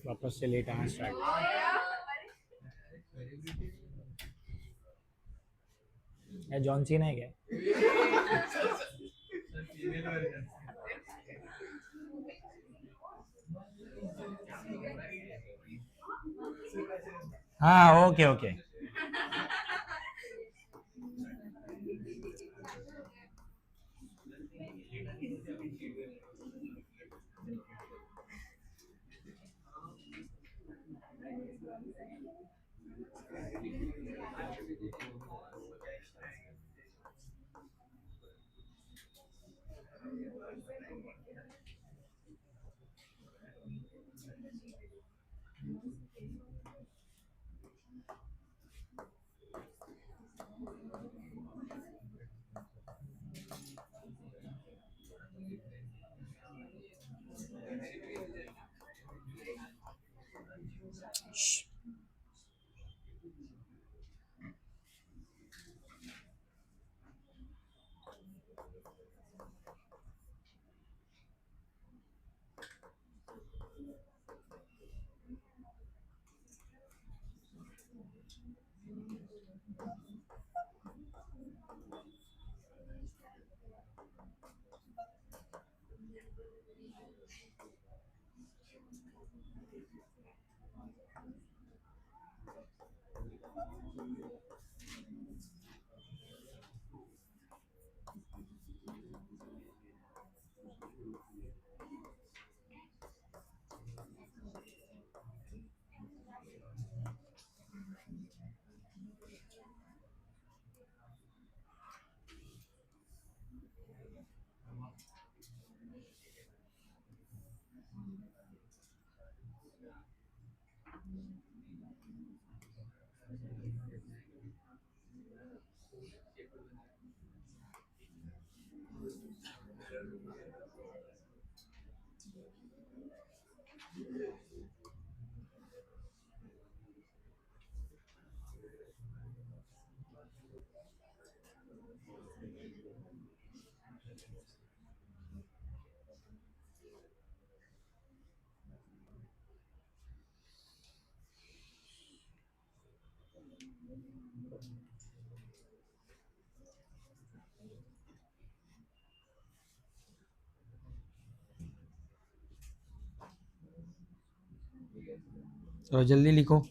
वापस से लेट आना स्टार्ट। या जॉन सीना है क्या? हाँ ओके ओके। तो जल्दी लिखो।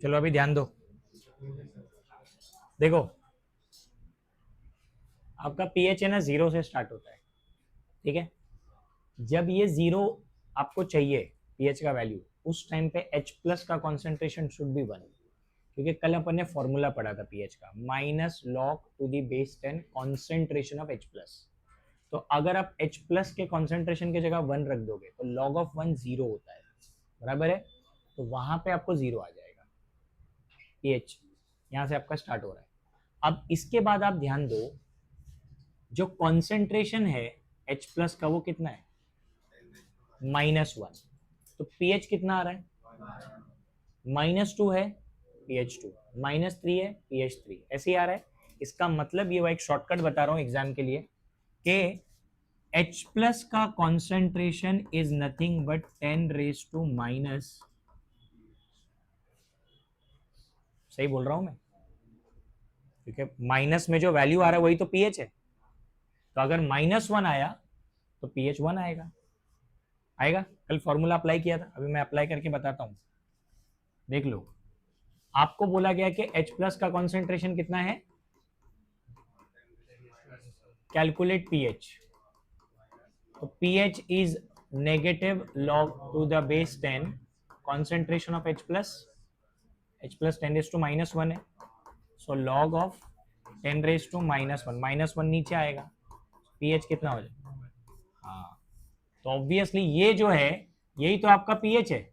चलो अभी ध्यान दो, देखो आपका पीएच है ना 0 से स्टार्ट होता है, ठीक है। जब ये 0 आपको चाहिए पीएच का वैल्यू, उस टाइम पे H प्लस का कॉन्सेंट्रेशन शुड बी 1, क्योंकि कल अपन ने फॉर्मूला पढ़ा था पीएच का, minus log to the base 10 concentration of H plus. तो अगर आप H प्लस के कॉन्सेंट्रेशन की जगह 1 रख दोगे तो लॉग ऑफ 1 0 होता है, बराबर है। तो वहां पे आपको 0 आ जाएगा, पीएच यहां से आपका स्टार्ट हो रहा है। अब इसके बाद आप ध्यान दो, जो कॉन्सेंट्रेशन है H प्लस का वो कितना है, -1। तो पीएच कितना आ रहा है, -2 है pH2, -3 है pH3, ऐसे ही आ रहा है। इसका मतलब ये, वो एक शॉर्टकट बता रहा हूं एग्जाम के लिए, कि H प्लस का कॉन्सेंट्रेशन इज नथिंग बट 10⁻⁻, सही बोल रहा हूं मैं, क्योंकि माइनस में जो वैल्यू आ रहा है वही तो पीएच है। तो अगर -1 आया तो पीएच 1 आएगा, आएगा। कल फॉर्मूला अप्लाई किया था, अभी मैं अप्लाई करके बताता हूं, देख लो। आपको बोला गया कि H प्लस का कॉन्सेंट्रेशन कितना है, कैलकुलेट पीएच। तो pH is negative log to the base 10 concentration of H plus, H plus 10⁻⁻1 है, सो लॉग ऑफ 10⁻⁻1, -1 नीचे आएगा, पीएच कितना हो जाएगा। हाँ, तो ऑब्वियसली ये जो है यही तो आपका पीएच है,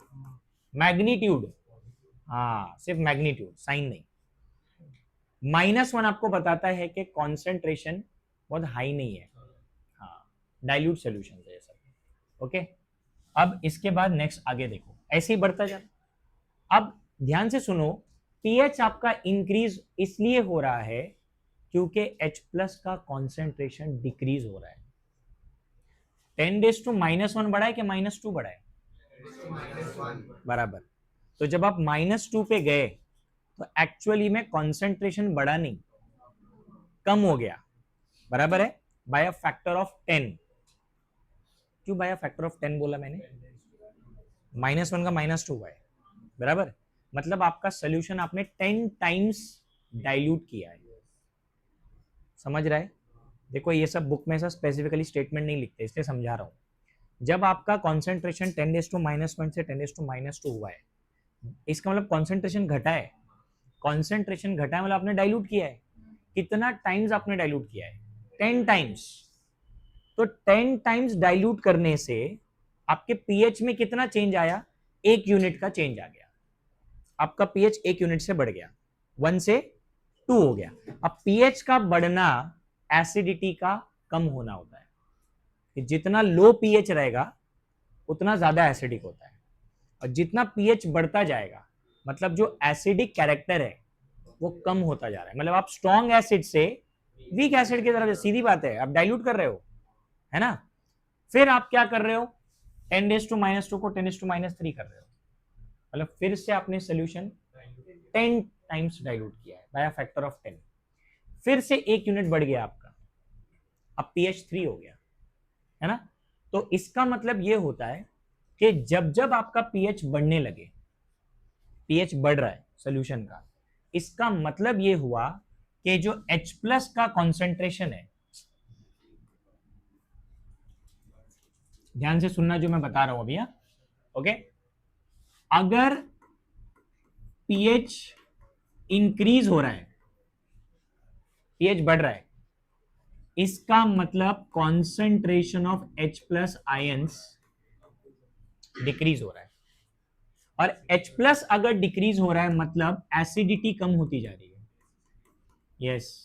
मैग्नीट्यूड। हाँ, सिर्फ मैग्नीट्यूड, साइन नहीं। -1 आपको बताता है कि कॉन्सेंट्रेशन बहुत हाई नहीं है, हाँ, डाइल्यूट सोल्यूशन है ये सब, ओके। अब इसके बाद नेक्स्ट आगे देखो, ऐसे ही बढ़ता जाता। अब ध्यान से सुनो, पीएच आपका इंक्रीज इसलिए हो रहा है क्योंकि H प्लस का कॉन्सेंट्रेशन डिक्रीज हो रहा है। 10⁻⁻1 बढ़ा है कि -2 बढ़ा है, बराबर। तो जब आप -2 पे गए तो एक्चुअली में कॉन्सेंट्रेशन बढ़ा नहीं, कम हो गया, बराबर है, बाय अ फैक्टर ऑफ 10। क्यों बाय अ फैक्टर ऑफ 10 बोला मैंने, -1 का -2 हुआ है, बराबर। मतलब आपका सोल्यूशन आपने 10 टाइम्स डाइल्यूट किया है, समझ रहा है। देखो ये सब बुक में ऐसा स्पेसिफिकली स्टेटमेंट नहीं लिखते, इसलिए समझा रहा हूं। जब आपका कॉन्सेंट्रेशन 10⁻1 से 10⁻2 हुआ है, इसका मतलब कॉन्सेंट्रेशन घटा है। कॉन्सेंट्रेशन घटा है मतलब आपने डाइल्यूट किया है। कितना टाइम्स आपने डाइल्यूट किया है, 10 टाइम्स। तो 10 टाइम्स डाइल्यूट करने से आपके पीएच में कितना चेंज आया, 1 यूनिट का चेंज आ गया। आपका पीएच 1 यूनिट से बढ़ गया, 1 से 2 हो गया। अब पीएच का बढ़ना एसिडिटी का कम होना होता है, कि जितना लो पीएच रहेगा उतना ज्यादा एसिडिक होता है, और जितना पीएच बढ़ता जाएगा मतलब जो एसिडिक कैरेक्टर है वो कम होता जा रहा है। मतलब आप स्ट्रॉन्ग एसिड से वीक एसिड की तरफ, सीधी बात है, आप डाइल्यूट कर रहे हो, है ना। फिर आप क्या कर रहे हो, 10⁻2 को 10⁻3 कर रहे हो, मतलब फिर से आपने सोल्यूशन 10 टाइम्स डाइल्यूट किया है बाय फैक्टर ऑफ 10। फिर से 1 यूनिट बढ़ गया आपका, अब पीएच 3 हो गया, है ना। तो इसका मतलब यह होता है कि जब जब आपका पीएच बढ़ने लगे, पीएच बढ़ रहा है सोल्यूशन का, इसका मतलब यह हुआ कि जो H प्लस का कॉन्सेंट्रेशन है, ध्यान से सुनना जो मैं बता रहा हूं अभी, ओके। अगर पीएच इंक्रीज हो रहा है, पीएच बढ़ रहा है, इसका मतलब concentration of H plus ions decrease हो रहा है। और H प्लस अगर डिक्रीज हो रहा है मतलब एसिडिटी कम होती जा रही है। Yes,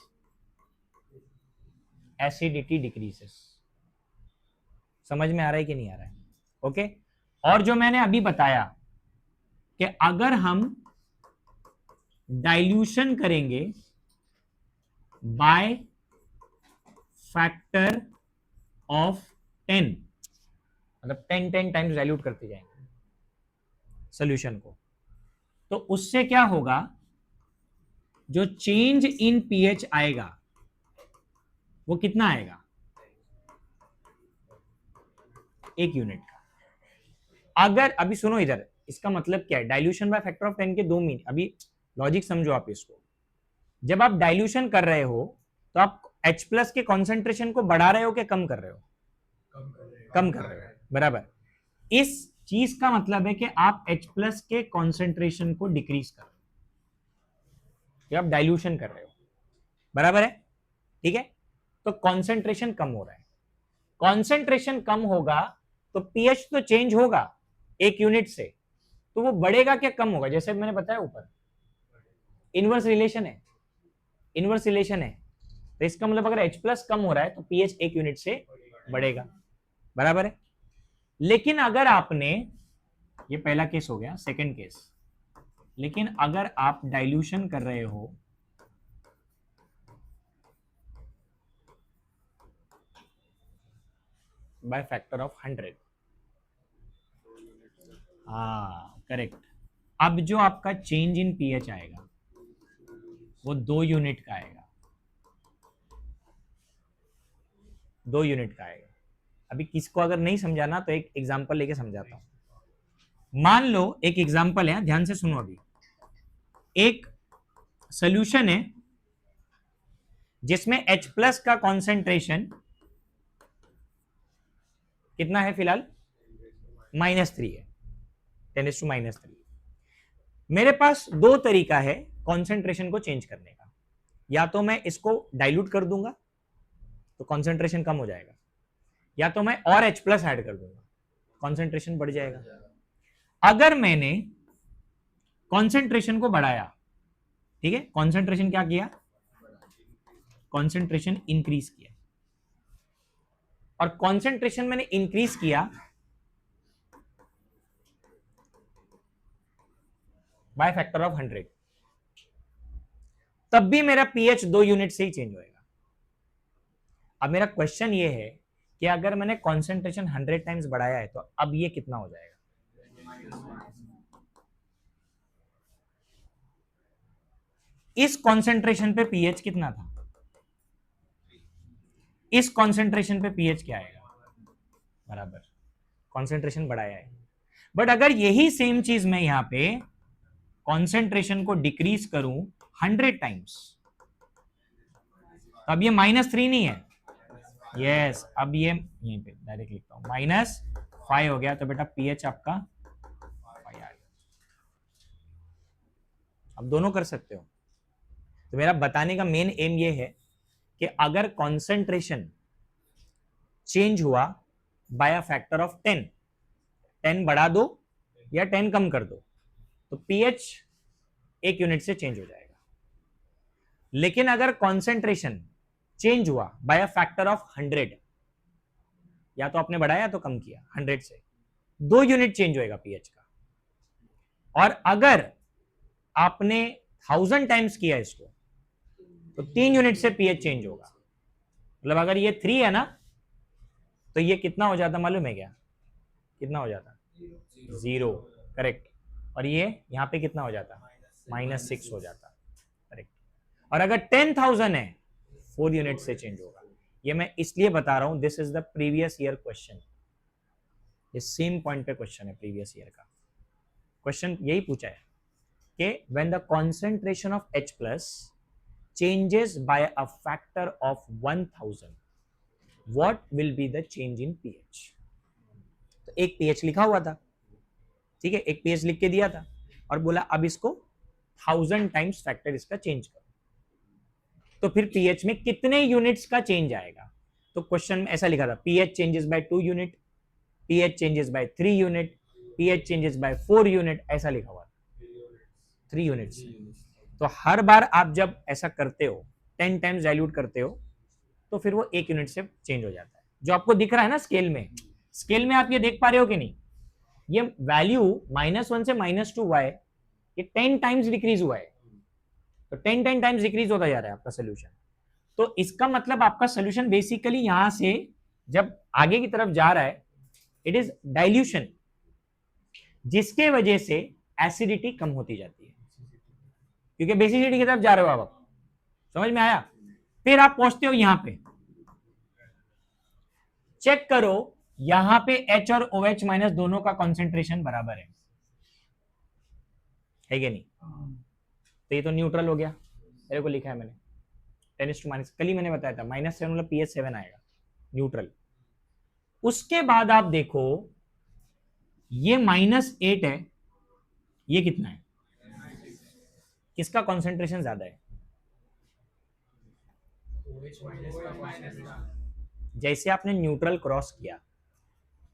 acidity decreases. समझ में आ रहा है कि नहीं आ रहा है? ओके। और जो मैंने अभी बताया कि अगर हम डाइल्यूशन करेंगे बाय फैक्टर ऑफ 10, मतलब 10 टाइम्स डाइल्यूट करते जाएंगे सॉल्यूशन को, तो उससे क्या होगा, जो चेंज इन पीएच आएगा वो कितना आएगा, 1 यूनिट का। अगर अभी सुनो इधर, इसका मतलब क्या है, डाइल्यूशन बाय फैक्टर ऑफ 10 के 2 मीन, अभी लॉजिक समझो आप इसको। जब आप डाइल्यूशन कर रहे हो तो आप H प्लस के कॉन्सेंट्रेशन को बढ़ा रहे हो कि कम कर रहे हो? कम कर रहे हो, बराबर। इस चीज का मतलब है कि आप H प्लस के कॉन्सेंट्रेशन को डिक्रीज कर रहे हो, आप डाइल्यूशन कर रहे हो, बराबर है, ठीक है। तो कॉन्सेंट्रेशन कम हो रहा है, कॉन्सेंट्रेशन कम होगा तो पीएच तो चेंज होगा 1 यूनिट से, तो वो बढ़ेगा क्या कम होगा? जैसे मैंने बताया ऊपर, इनवर्स रिलेशन है, इनवर्स रिलेशन है। तो इसका मतलब अगर H प्लस कम हो रहा है तो पीएच 1 यूनिट से बढ़ेगा, बराबर है। लेकिन अगर आपने, ये पहला केस हो गया, सेकंड केस, लेकिन अगर आप डाइल्यूशन कर रहे हो बाय फैक्टर ऑफ 100, हाँ करेक्ट, अब जो आपका चेंज इन पीएच आएगा वो 2 यूनिट का आएगा, 2 यूनिट का आएगा। अभी किसको अगर नहीं समझाना तो एक एग्जांपल लेके समझाता हूं। मान लो एक एग्जांपल है, ध्यान से सुनो। अभी एक सॉल्यूशन है जिसमें H प्लस का कॉन्सेंट्रेशन कितना है फिलहाल, -3 है, 10⁻³ मेरे पास 2 तरीका है कॉन्सेंट्रेशन को चेंज करने का। या तो मैं इसको डाइल्यूट कर दूंगा तो कॉन्सेंट्रेशन कम हो जाएगा, या तो मैं और H प्लस ऐड कर दूंगा, कॉन्सेंट्रेशन बढ़ जाएगा। अगर मैंने कॉन्सेंट्रेशन को बढ़ाया, ठीक है, कॉन्सेंट्रेशन क्या किया, कॉन्सेंट्रेशन इंक्रीज किया, और कॉन्सेंट्रेशन मैंने इंक्रीज किया बाय फैक्टर ऑफ 100, तब भी मेरा पीएच 2 यूनिट से ही चेंज होएगा। अब मेरा क्वेश्चन ये है कि अगर मैंने कॉन्सेंट्रेशन 100 टाइम्स बढ़ाया है तो अब ये कितना हो जाएगा, इस कॉन्सेंट्रेशन पे पीएच कितना था, इस कॉन्सेंट्रेशन पे पीएच क्या आएगा, बराबर, कॉन्सेंट्रेशन बढ़ाया है। बट अगर यही सेम चीज मैं यहां पे कॉन्सेंट्रेशन को डिक्रीज करूं 100 टाइम्स, तो अब ये -3 नहीं है, यस, अब ये यहीं पे डायरेक्ट लिखता हूं, -5 हो गया, तो बेटा पीएच आपका 5 आ गया। अब दोनों कर सकते हो। तो मेरा बताने का मेन एम ये है कि अगर कॉन्सेंट्रेशन चेंज हुआ बाय अ फैक्टर ऑफ 10, 10 बढ़ा दो या 10 कम कर दो तो पीएच 1 यूनिट से चेंज हो जाएगा। लेकिन अगर कॉन्सेंट्रेशन चेंज हुआ बाय अ फैक्टर ऑफ 100, या तो आपने बढ़ाया तो कम किया, 100 से 2 यूनिट चेंज होएगा पीएच का। और अगर आपने 1000 टाइम्स किया इसको तो 3 यूनिट से पीएच चेंज होगा। मतलब अगर ये 3 है ना तो ये कितना हो जाता मालूम है क्या, कितना हो जाता, 0, करेक्ट। और ये यहां पे कितना हो जाता, -6 हो जाता, करेक्ट। और अगर 10,000 है 4 यूनिट से चेंज होगा। ये मैं इसलिए बता रहा हूं, this is the previous year question, ये सेम पॉइंट पे क्वेश्चन है प्रीवियस ईयर का। क्वेश्चन यही पूछा है कि when the concentration of H plus changes by a factor of 1000 what will be the change in pH. तो एक पीएच लिखा हुआ था, ठीक है, एक पीएच लिख के दिया था और बोला अब इसको 1000 टाइम्स फैक्टर इसका चेंज करो, तो फिर पीएच में कितने यूनिट्स का चेंज आएगा? तो क्वेश्चन में ऐसा लिखा था, pH changes by 2 unit, pH changes by 3 unit, pH changes by 4 unit, ऐसा लिखा हुआ 3 यूनिट्स। तो हर बार आप जब ऐसा करते हो, 10 टाइम्स डाइल्यूट करते हो, तो फिर वो 1 यूनिट से चेंज हो जाता है। जो आपको दिख रहा है ना स्केल में, स्केल में आप ये देख पा रहे हो कि नहीं, ये वैल्यू -1 से -2 हुआ है, ये 10 टाइम्स डिक्रीज हुआ है, तो 10 टाइम्स डिक्रीज होता जा रहा है आपका सोल्यूशन। तो इसका मतलब आपका सोल्यूशन बेसिकली यहां से जब आगे की तरफ जा रहा है, इट इज डाइल्यूशन, जिसके वजह से एसिडिटी कम होती जाती है, क्योंकि बेसिसिटी की तरफ जा रहे हो आप। समझ में आया? फिर आप पहुंचते हो यहां पे, चेक करो यहां पे H और OH माइनस दोनों का कॉन्सेंट्रेशन बराबर है कि नहीं? तो ये तो न्यूट्रल हो गया, मेरे को लिखा है मैंने 10⁻, कल ही मैंने बताया था -7 मतलब pH 7 आएगा, न्यूट्रल। उसके बाद आप देखो ये -8 है, ये कितना है? किसका कॉन्सेंट्रेशन ज्यादा है? जैसे आपने न्यूट्रल क्रॉस किया,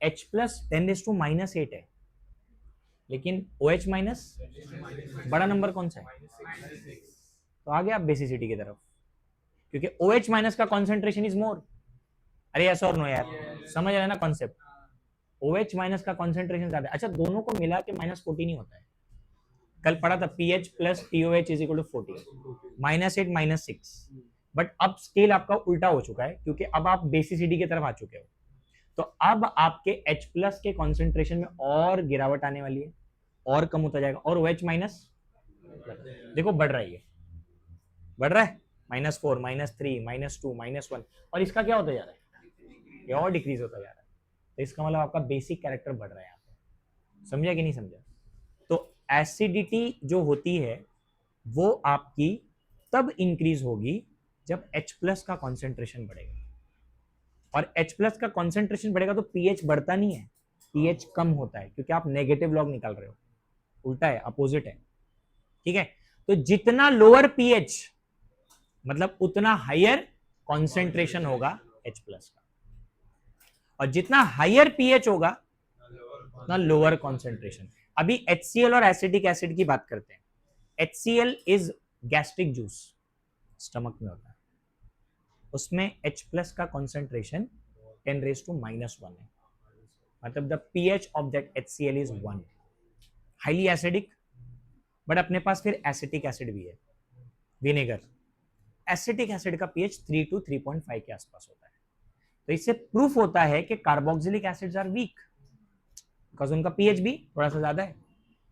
H प्लस 10⁻8 है, लेकिन OH माइनस बड़ा नंबर कौन सा है? तो आ गया आप बेसिसिटी की तरफ, क्योंकि OH माइनस का कॉन्सेंट्रेशन इज मोर। अरे यस और नो यार, समझ रहे हैं ना कॉन्सेप्ट? OH माइनस का कॉन्सेंट्रेशन ज्यादा है। अच्छा, दोनों को मिला के -14 ही होता है। कल पढ़ा था pH plus TOH is equal to 40, -8 -6। But अब स्केल आपका उल्टा हो चुका है, क्योंकि अब आप बेसिसिटी की तरफ आ चुके हो, तो अब आपके H प्लस के कॉन्सेंट्रेशन में और गिरावट आने वाली है, और कम होता जाएगा, और OH माइनस देखो बढ़ रही है, बढ़ रहा है, -4 -3 -2 -1, और इसका क्या होता जा रहा है? ये और डिक्रीज होता जा रहा है। तो इसका मतलब आपका बेसिक कैरेक्टर बढ़ रहा है यहाँ पे। समझा कि नहीं समझा? तो एसिडिटी जो होती है वो आपकी तब इंक्रीज होगी जब H प्लस का कॉन्सेंट्रेशन बढ़ेगा, और H प्लस का कॉन्सेंट्रेशन बढ़ेगा तो pH बढ़ता नहीं है, pH कम होता है, क्योंकि आप नेगेटिव लॉग निकाल रहे हो, उल्टा है, अपोजिट है। ठीक है? तो जितना लोअर pH मतलब उतना हायर कॉन्सेंट्रेशन होगा H प्लस का, और जितना हायर pH होगा उतना लोअर कॉन्सेंट्रेशन। अभी HCl और एसिटिक एसिड की बात करते हैं। HCl is gastric juice, stomach में होता है, उसमें H प्लस का कॉन्सेंट्रेशन 10⁻⁻1 है, मतलब the pH of that HCl is 1, highly acidic. But अपने पास फिर एसिटिक एसिड भी है, विनेगर। एसिटिक एसिड का pH 3 to 3.5 के आसपास होता है। तो इससे प्रूफ होता है कि carboxylic acids are weak, because उनका pH भी थोड़ा सा ज्यादा है,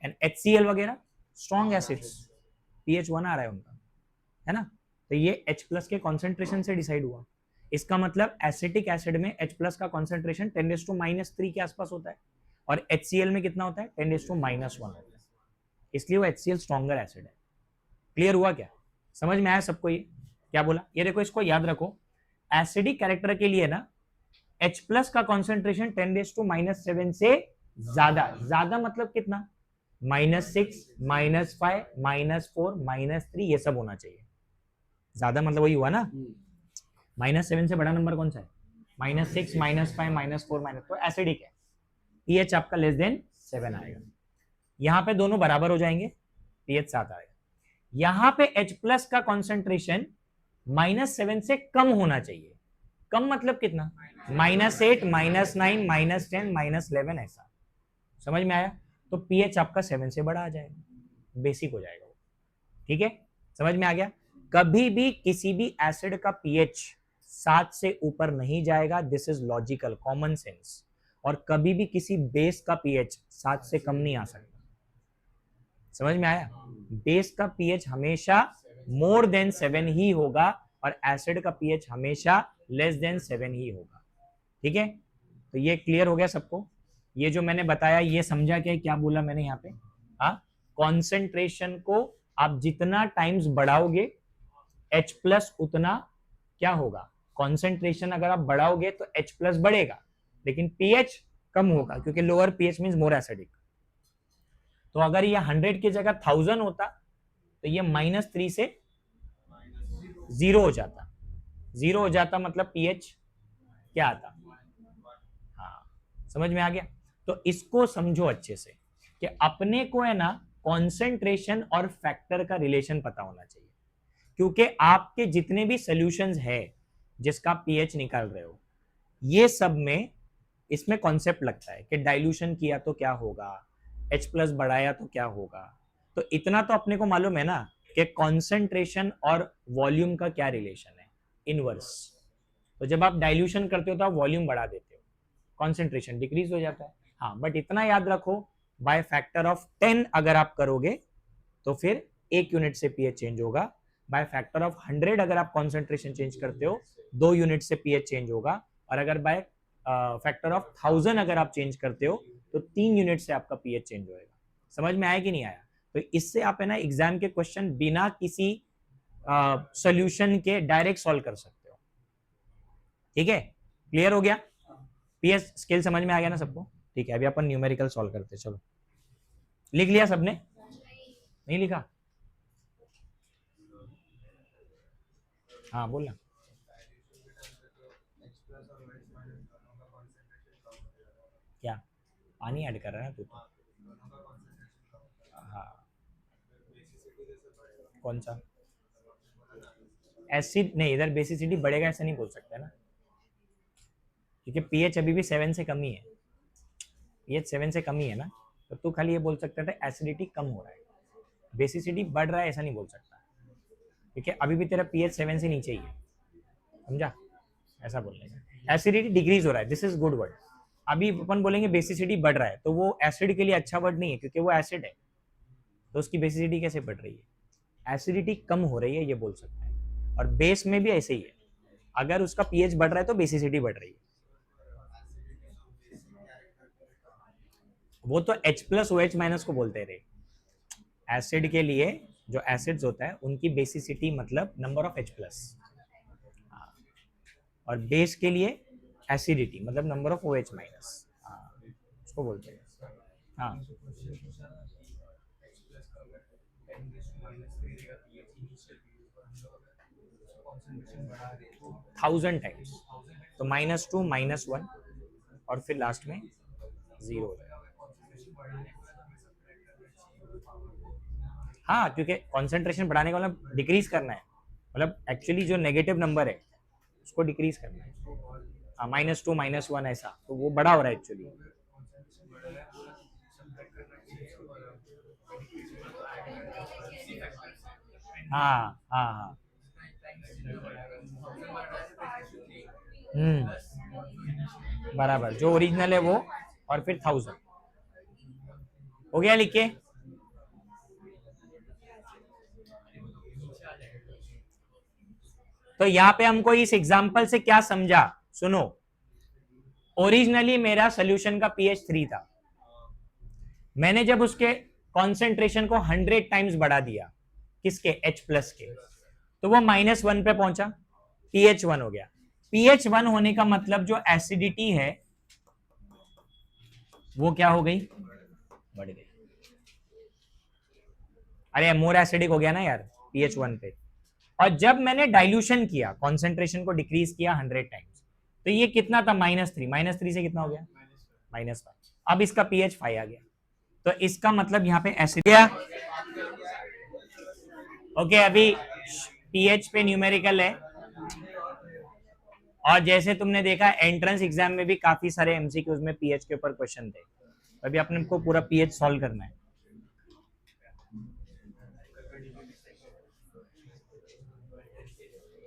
एंड HCl वगैरह स्ट्रॉन्ग एसिड्स, pH 1 आ रहा है उनका, है ना? तो ये H प्लस के कॉन्सेंट्रेशन से डिसाइड हुआ। इसका मतलब एसिटिक एसिड में H प्लस का कॉन्सेंट्रेशन 10⁻³ के आसपास होता है, और HCl में कितना होता है? 10⁻⁻1 होता है, इसलिए वो HCl स्ट्रॉन्गर एसिड है। क्लियर हुआ क्या? समझ में आया सबको? ये क्या बोला? ये देखो, इसको याद रखो, एसिडिक कैरेक्टर के लिए ना H प्लस का कॉन्सेंट्रेशन 10⁻⁻7 से ज्यादा, ज्यादा मतलब कितना? -6 -5 -4 -3, ये सब होना चाहिए। ज्यादा मतलब वही हुआ ना, -7 से बड़ा नंबर कौन सा है? -6 -5 -4 तो एसिडिक है, pH आपका लेस देन 7 आएगा। यहां पे दोनों बराबर हो जाएंगे, pH 7 आएगा। यहां पे H प्लस का कॉन्सेंट्रेशन -7 से कम होना चाहिए। कम मतलब कितना? -8 -9 -10 -11, ऐसा। समझ में आया? तो pH आपका 7 से बड़ा आ जाएगा, बेसिक हो जाएगा वो। ठीक है? समझ में आ गया? कभी भी किसी भी एसिड का pH 7 से ऊपर नहीं जाएगा, this is logical, common sense. और कभी भी किसी बेस का pH 7 से कम नहीं आ सकता। समझ में आया? बेस का pH हमेशा मोर देन 7 ही होगा, और एसिड का pH हमेशा लेस देन 7 ही होगा। ठीक है? तो ये क्लियर हो गया सबको? ये जो मैंने बताया ये समझा क्या बोला मैंने यहाँ पे? हाँ, कॉन्सेंट्रेशन को आप जितना टाइम्स बढ़ाओगे H प्लस उतना क्या होगा? कॉन्सेंट्रेशन अगर आप बढ़ाओगे तो H प्लस बढ़ेगा, लेकिन pH कम होगा, क्योंकि lower pH means more acidic. तो अगर ये 100 की जगह 1000 होता तो ये -3 से 0 हो जाता, 0 हो जाता, मतलब पीएच क्या आता। हाँ, समझ में आ गया। तो इसको समझो अच्छे से कि अपने को है ना कॉन्सेंट्रेशन और फैक्टर का रिलेशन पता होना चाहिए, क्योंकि आपके जितने भी सॉल्यूशंस है जिसका पीएच निकाल रहे हो, ये सब में इसमें कॉन्सेप्ट लगता है कि डाइल्यूशन किया तो क्या होगा, H+ बढ़ाया तो क्या होगा। तो इतना तो अपने को मालूम है ना कि कॉन्सेंट्रेशन और वॉल्यूम का क्या रिलेशन है, इनवर्स। तो जब आप डाइल्यूशन करते हो तो आप वॉल्यूम बढ़ा देते हो, कॉन्सेंट्रेशन डिक्रीज हो जाता है। हाँ, बट इतना याद रखो, बाय फैक्टर ऑफ 10 अगर आप करोगे तो फिर 1 यूनिट से पीएच चेंज होगा। बाय फैक्टर ऑफ 100 अगर आप कॉन्सेंट्रेशन चेंज करते हो 2 यूनिट से पीएच चेंज होगा। और अगर बाय फैक्टर ऑफ 1000 अगर आप चेंज करते हो तो 3 यूनिट से आपका पीएच चेंज होएगा। समझ में आया कि नहीं आया? तो इससे आप है ना एग्जाम के क्वेश्चन बिना किसी सॉल्यूशन के डायरेक्ट सॉल्व कर सकते हो। ठीक है, क्लियर हो गया? पीएच स्केल समझ में आ गया ना सबको? ठीक है, अभी अपन न्यूमेरिकल सॉल्व करते हैं। चलो, लिख लिया सबने? नहीं लिखा? हाँ बोलना। क्या पानी ऐड कर रहा है ना तू तो? हाँ, कौन सा एसिड? नहीं, इधर बेसिसिटी बढ़ेगा ऐसा नहीं बोल सकते ना, क्योंकि पीएच अभी भी 7 से कम ही है। पीएच 7 से कम ही है ना, तो तू खाली ये बोल सकता था एसिडिटी कम हो रहा है, बेसिसिटी बढ़ रहा है ऐसा नहीं बोल सकता, क्योंकि अभी भी तेरा पीएच 7 से नीचे ही है। समझा? ऐसा बोलने का एसिडिटी डिक्रीज हो रहा है, दिस इज गुड वर्ड। अभी अपन बोलेंगे बेसिसिटी बढ़ रहा है, तो वो एसिड के लिए अच्छा वर्ड नहीं है, क्योंकि वो एसिड है, तो उसकी बेसिसिटी कैसे बढ़ रही है? एसिडिटी कम हो रही है ये बोल सकते हैं। और बेस में भी ऐसे ही है, अगर उसका पीएच बढ़ रहा है तो बेसिसिटी बढ़ रही है। वो तो H+OH- को बोलते रहे। एसिड के लिए जो एसिड्स होता है उनकी बेसिसिटी मतलब नंबर ऑफ H+, और बेस के लिए एसिडिटी मतलब नंबर ऑफ OH-, उसको बोलते हैं। हाँ, 1000 टाइम्स, तो -2 -1 और फिर लास्ट में 0 हो जाएगा। हाँ, क्योंकि कॉन्सेंट्रेशन बढ़ाने का मतलब डिक्रीज करना है, मतलब एक्चुअली जो नेगेटिव नंबर है उसको डिक्रीज करना है। हाँ, -2 -1 ऐसा, तो वो बड़ा हो रहा है एक्चुअली। हाँ हाँ हाँ। बराबर, जो ओरिजिनल है वो, और फिर 1000 हो गया। लिख के तो यहाँ पे हमको इस एग्जाम्पल से क्या समझा, सुनो। ओरिजिनली मेरा सोल्यूशन का पीएच 3 था, मैंने जब उसके कॉन्सेंट्रेशन को 100 टाइम्स बढ़ा दिया, किसके? H+ के, तो वो -1 पे पहुंचा, pH 1 हो गया। pH 1 होने का मतलब जो एसिडिटी है वो क्या हो गई? बढ़ गई। अरे मोर एसिडिक हो गया ना यार pH 1 पे। और जब मैंने डाइल्यूशन किया, कॉन्सेंट्रेशन को डिक्रीज किया 100 टाइम्स, तो ये कितना था? -3, -3 से कितना हो गया? -5। अब इसका pH 5 आ गया, तो इसका मतलब यहाँ पे एसिड गया। ओके, अभी pH पे न्यूमेरिकल है, और जैसे तुमने देखा एंट्रेंस एग्जाम में भी काफी सारे एमसीक्यूज में पीएच के ऊपर क्वेश्चन थे, अभी अपने को पूरा पीएच सॉल्व करना है।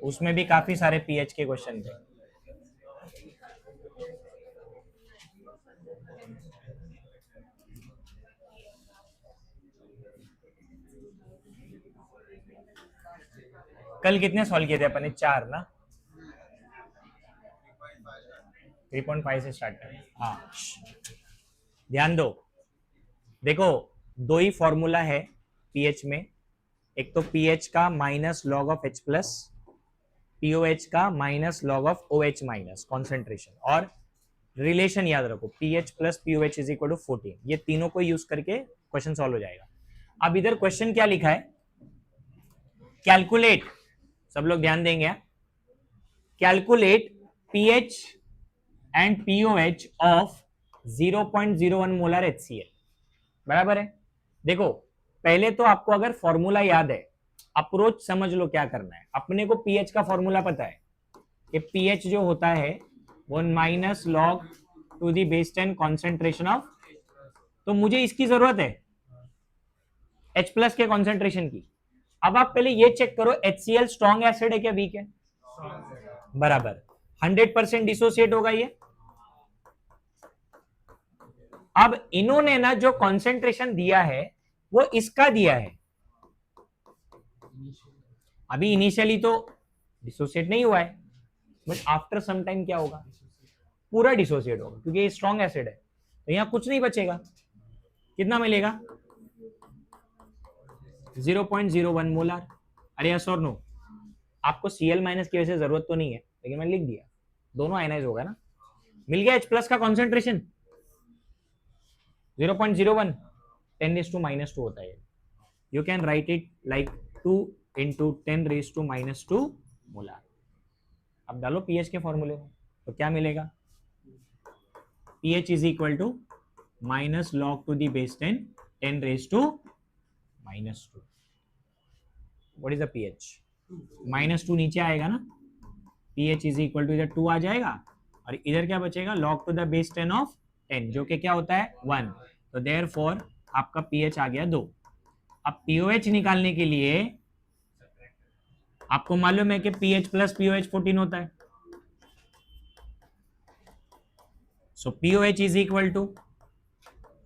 उसमें भी काफी सारे पीएच के क्वेश्चन थे। कल कितने सॉल्व किए थे अपन ने? 4 ना? 3.5 से स्टार्ट करें। हाँ, ध्यान दो, देखो दो ही फॉर्मूला है पीएच में, एक तो पीएच का -log ऑफ H+, पीओएच का -log ऑफ OH- कॉन्सेंट्रेशन, और रिलेशन याद रखो pH plus pOH is equal to 14। ये तीनों को यूज करके क्वेश्चन सॉल्व हो जाएगा। अब इधर क्वेश्चन क्या लिखा है? कैलकुलेट, सब लोग ध्यान देंगे, calculate pH and pOH of 0.01 molar HCl, बराबर है। देखो पहले तो आपको अगर फॉर्मूला याद है, अप्रोच समझ लो क्या करना है। अपने को पीएच का फॉर्मूला पता है कि पीएच जो होता है वो minus log to the base 10 concentration of, तो मुझे इसकी जरूरत है H प्लस के कॉन्सेंट्रेशन की। अब आप पहले ये चेक करो HCl स्ट्रॉन्ग एसिड है क्या वीक है, बराबर 100% डिसोसिएट होगा ये। अब इन्होंने ना जो कॉन्सेंट्रेशन दिया है वो इसका दिया है, अभी इनिशियली तो डिसोसिएट नहीं हुआ है, बट आफ्टर सम टाइम क्या होगा, पूरा डिसोसिएट होगा, क्योंकि ये स्ट्रॉन्ग एसिड है, तो यहां कुछ नहीं बचेगा। कितना मिलेगा 0.01 मोलर। अरे यस और नो, आपको Cl माइनस की वजह से जरूरत तो नहीं है, लेकिन मैंने लिख दिया, दोनों आयनाइज होगा ना। मिल गया H प्लस का कॉन्सेंट्रेशन 0.01, 10⁻² होता है। You can write it like 2 × 10⁻² molar. अब डालो पीएच के फॉर्मूले में, तो क्या मिलेगा, pH is equal to minus log to the base 10 10⁻²। What is the pH, -2 नीचे आएगा ना, pH इज इक्वल टू इधर 2 आ जाएगा, और इधर क्या बचेगा, log to the base 10 of 10, जो कि क्या होता है 1, तो देयरफॉर आपका pH आ गया 2। अब pOH निकालने के लिए आपको मालूम है कि pH प्लस pOH 14 होता है, so pOH is equal to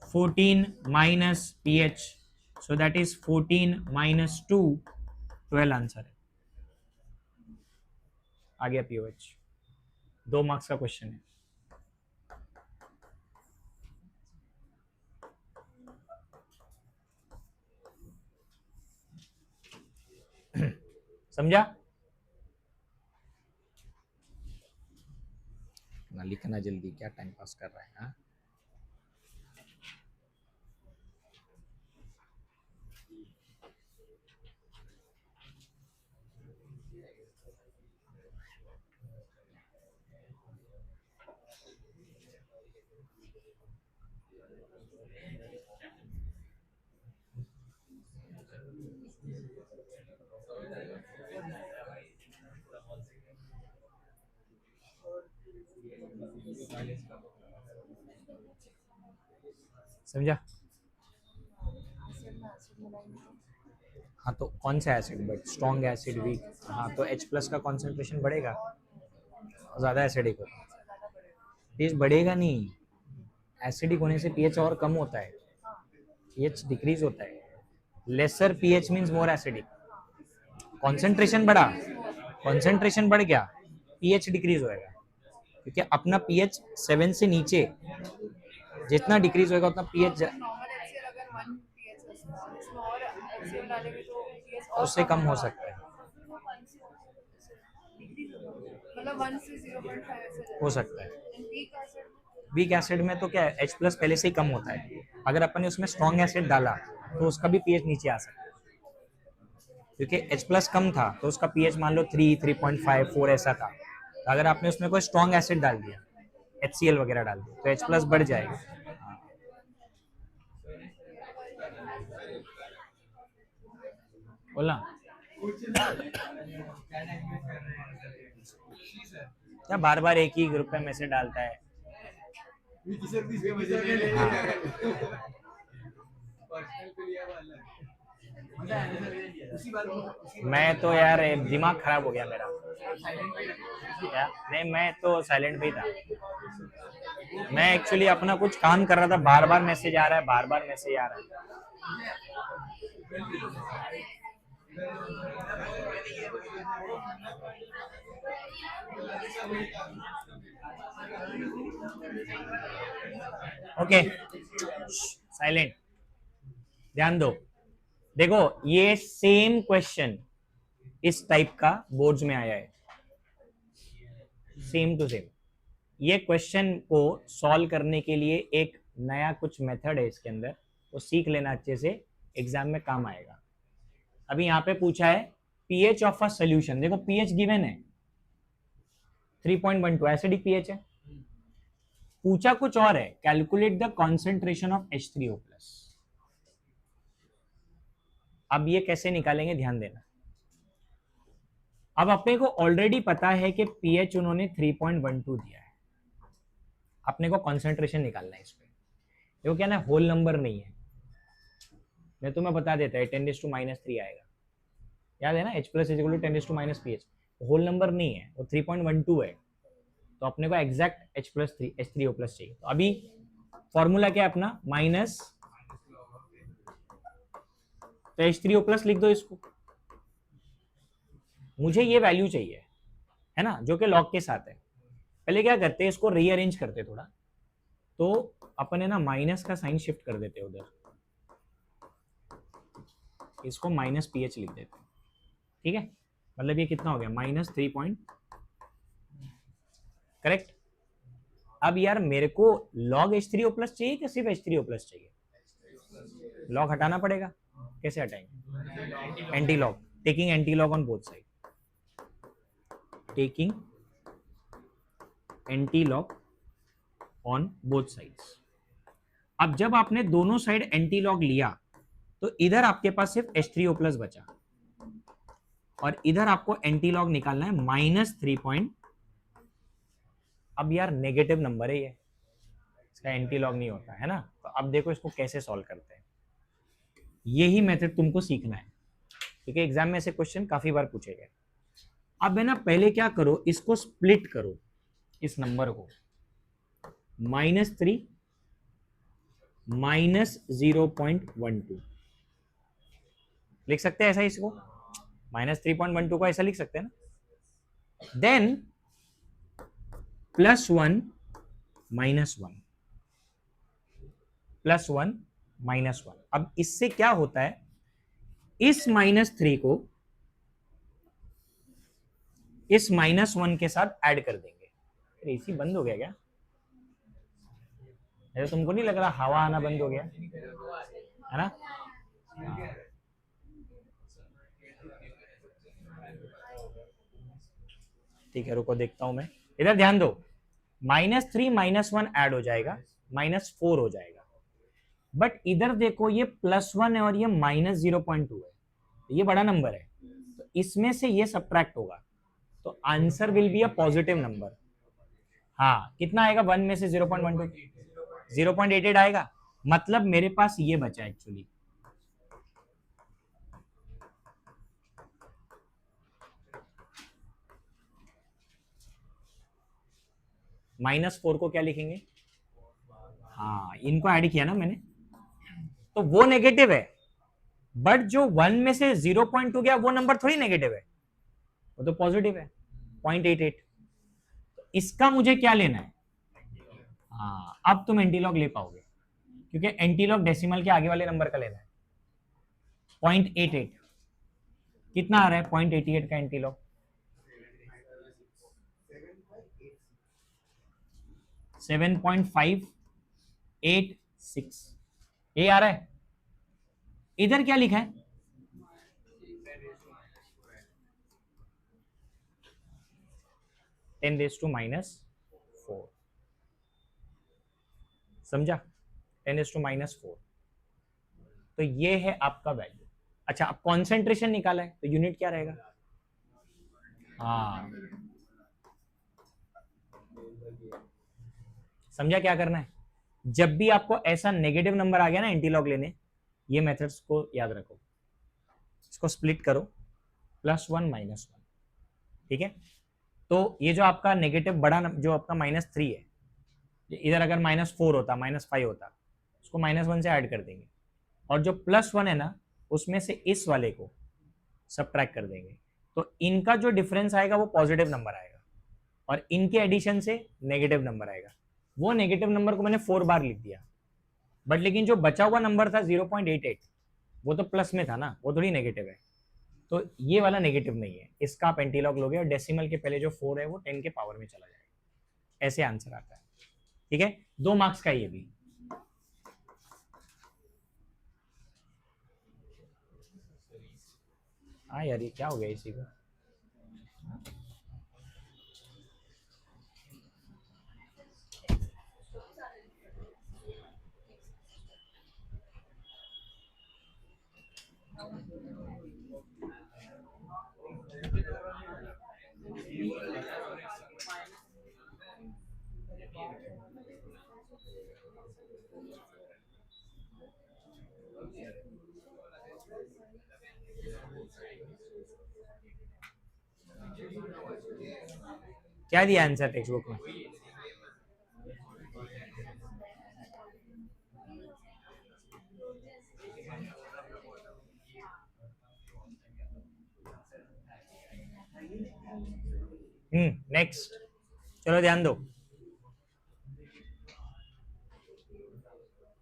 14 minus pH, so that is 14 minus 2, 12 answer है। आ गया pOH, 2 मार्क्स का क्वेश्चन है। समझा ना, लिखना जल्दी, क्या टाइम पास कर रहा है हा? समझा, हाँ तो कौन सा acid, but strong acid weak, हाँ तो H प्लस का कॉन्सेंट्रेशन बढ़ेगा, ज्यादा एसिडिक होगा, पीएच बढ़ेगा नहीं, एसिडिक होने से पीएच और कम होता है, पीएच डिक्रीज होता है, lesser pH means more acidic, concentration बढ़ा, कॉन्सेंट्रेशन बढ़ गया, पीएच डिक्रीज होएगा, क्योंकि अपना पीएच 7 से नीचे जितना डिक्रीज होएगा उतना पीएच उससे कम हो सकता है, मतलब 1 से 0.5 हो सकता है। वीक एसिड में तो क्या है, H प्लस पहले से ही कम होता है, अगर अपन ने उसमें स्ट्रॉन्ग एसिड डाला तो उसका भी पीएच नीचे आ सकता है, क्योंकि H प्लस कम था तो उसका पीएच मान लो 3, 3.5, 4 ऐसा था, तो अगर आपने उसमें कोई स्ट्रॉन्ग एसिड डाल दिया, HCl वगैरह डाल दिया, तो H प्लस बढ़ जाएगा। बोला क्या बार बार एक ही ग्रुप में मैसेज डालता है, मैं तो यार दिमाग खराब हो गया मेरा, क्या नहीं, मैं तो साइलेंट भी था, मैं एक्चुअली अपना कुछ काम कर रहा था, बार बार मैसेज आ रहा है, बार बार मैसेज आ रहा है। ओके साइलेंट, ध्यान दो, देखो ये सेम क्वेश्चन इस टाइप का बोर्ड्स में आया है, सेम टू सेम। ये क्वेश्चन को सॉल्व करने के लिए एक नया कुछ मेथड है इसके अंदर, वो सीख लेना अच्छे से, एग्जाम में काम आएगा। अभी यहाँ पे पूछा है पीएच ऑफ अ सोल्यूशन, देखो पीएच गिवन है 3.12, एसिडिक पीएच है। पूछा कुछ और है, calculate the concentration of H3O plus. अब ये कैसे निकालेंगे ध्यान देना। अब अपने को ऑलरेडी पता है कि पीएच उन्होंने 3.12 दिया है, अपने को कॉन्सेंट्रेशन निकालना है इस पे। देखो क्या ना, होल नंबर नहीं है, मैं तुम्हें बता देता है 10⁻³ आएगा, याद है ना, H plus is equal to 10⁻³ pH. Whole number नहीं है, वो 3.12 है, तो अपने को एग्जैक्ट H3O प्लस चाहिए। तो अभी फॉर्मूला क्या है अपना, माइनस, तो H3O प्लस लिख दो इसको, मुझे ये वैल्यू चाहिए, है ना, जो कि लॉग के साथ है। पहले क्या करते हैं, इसको रीअरेंज करते थोड़ा, तो अपने ना माइनस का साइन शिफ्ट कर देते उधर, इसको माइनस पीएच लिख देते हैं, ठीक है। मतलब ये कितना हो गया, -3 करेक्ट। अब यार मेरे को log H3O प्लस चाहिए कि सिर्फ H3O प्लस चाहिए, लॉग हटाना पड़ेगा, कैसे हटाएंगे, anti log, taking anti log on both side, taking anti log on both sides. अब जब आपने दोनों साइड एंटी लॉग लिया तो इधर आपके पास सिर्फ H3O प्लस बचा, और इधर आपको एंटी लॉग निकालना है -3 अब यार नेगेटिव नंबर है ये, इसका एंटी लॉग नहीं होता है ना। तो अब देखो इसको कैसे सॉल्व करते हैं, यही मेथड तुमको सीखना है, क्योंकि एग्जाम में ऐसे क्वेश्चन काफी बार पूछे गए। अब है ना, पहले क्या करो, इसको स्प्लिट करो, इस नंबर को, -3 -0.12 लिख सकते हैं ऐसा, इसको -3.12 को ऐसा लिख सकते हैं ना, देन +1 -1 +1 -1। अब इससे क्या होता है, इस -3 को इस -1 के साथ ऐड कर देंगे। अरे एसी बंद हो गया क्या, ऐसा तुमको नहीं लग रहा हवा आना बंद हो गया, है ना। ठीक है, रुको देखता हूं मैं, इधर ध्यान दो, -3 -1 ऐड हो जाएगा, -4 हो जाएगा। बट इधर देखो ये +1 है और ये -0.2 है, तो ये बड़ा नंबर है, तो इसमें से ये सब्ट्रैक्ट होगा, तो answer will be a positive number. हाँ कितना आएगा, 1 में से 0.12, 0.88 आएगा। मतलब मेरे पास ये बचा एक्चुअली, -4 को क्या लिखेंगे, हाँ इनको ऐड किया ना मैंने, तो वो नेगेटिव है, बट जो 1 में से 0.2 गया वो नंबर थोड़ी नेगेटिव है, वो तो पॉजिटिव है 0.88। तो इसका मुझे क्या लेना है, हाँ अब तुम एंटीलॉग ले पाओगे, क्योंकि एंटीलॉग डेसिमल के आगे वाले नंबर का लेना है। 0.88 कितना आ रहा है, 0.88 का एंटीलॉग 7.586 ये आ रहा है। इधर क्या लिखा है, (10⁻⁴) समझा, 10⁻⁴। तो ये है आपका वैल्यू। अच्छा अब कॉन्सेंट्रेशन निकाला है तो यूनिट क्या रहेगा, हाँ समझा क्या करना है। जब भी आपको ऐसा नेगेटिव नंबर आ गया ना एंटीलॉग लेने, ये मेथड्स को याद रखो, इसको स्प्लिट करो, +1 -1, ठीक है। तो ये जो आपका नेगेटिव बड़ा जो आपका -3 है, इधर अगर -4 होता, -5 होता, उसको -1 से ऐड कर देंगे, और जो +1 है ना उसमें से इस वाले को सब्ट्रैक्ट कर देंगे, तो इनका जो डिफरेंस आएगा वो पॉजिटिव नंबर आएगा, और इनके एडिशन से नेगेटिव नंबर आएगा। वो नेगेटिव नंबर को मैंने 4 बार लिख दिया, बट लेकिन जो बचा हुआ नंबर था 0.88 वो तो प्लस में था ना, वो थोड़ी नेगेटिव है, तो ये वाला नेगेटिव नहीं है, इसका आप एंटीलॉग लोगे और डेसिमल के पहले जो 4 है वो 10 के पावर में चला जाएगा, ऐसे आंसर आता है, ठीक है। 2 मार्क्स का ये भी। हाँ यार, ये क्या हो गया इसी को? क्या दिया आंसर टेक्स्ट बुक में? नेक्स्ट, चलो ध्यान दो,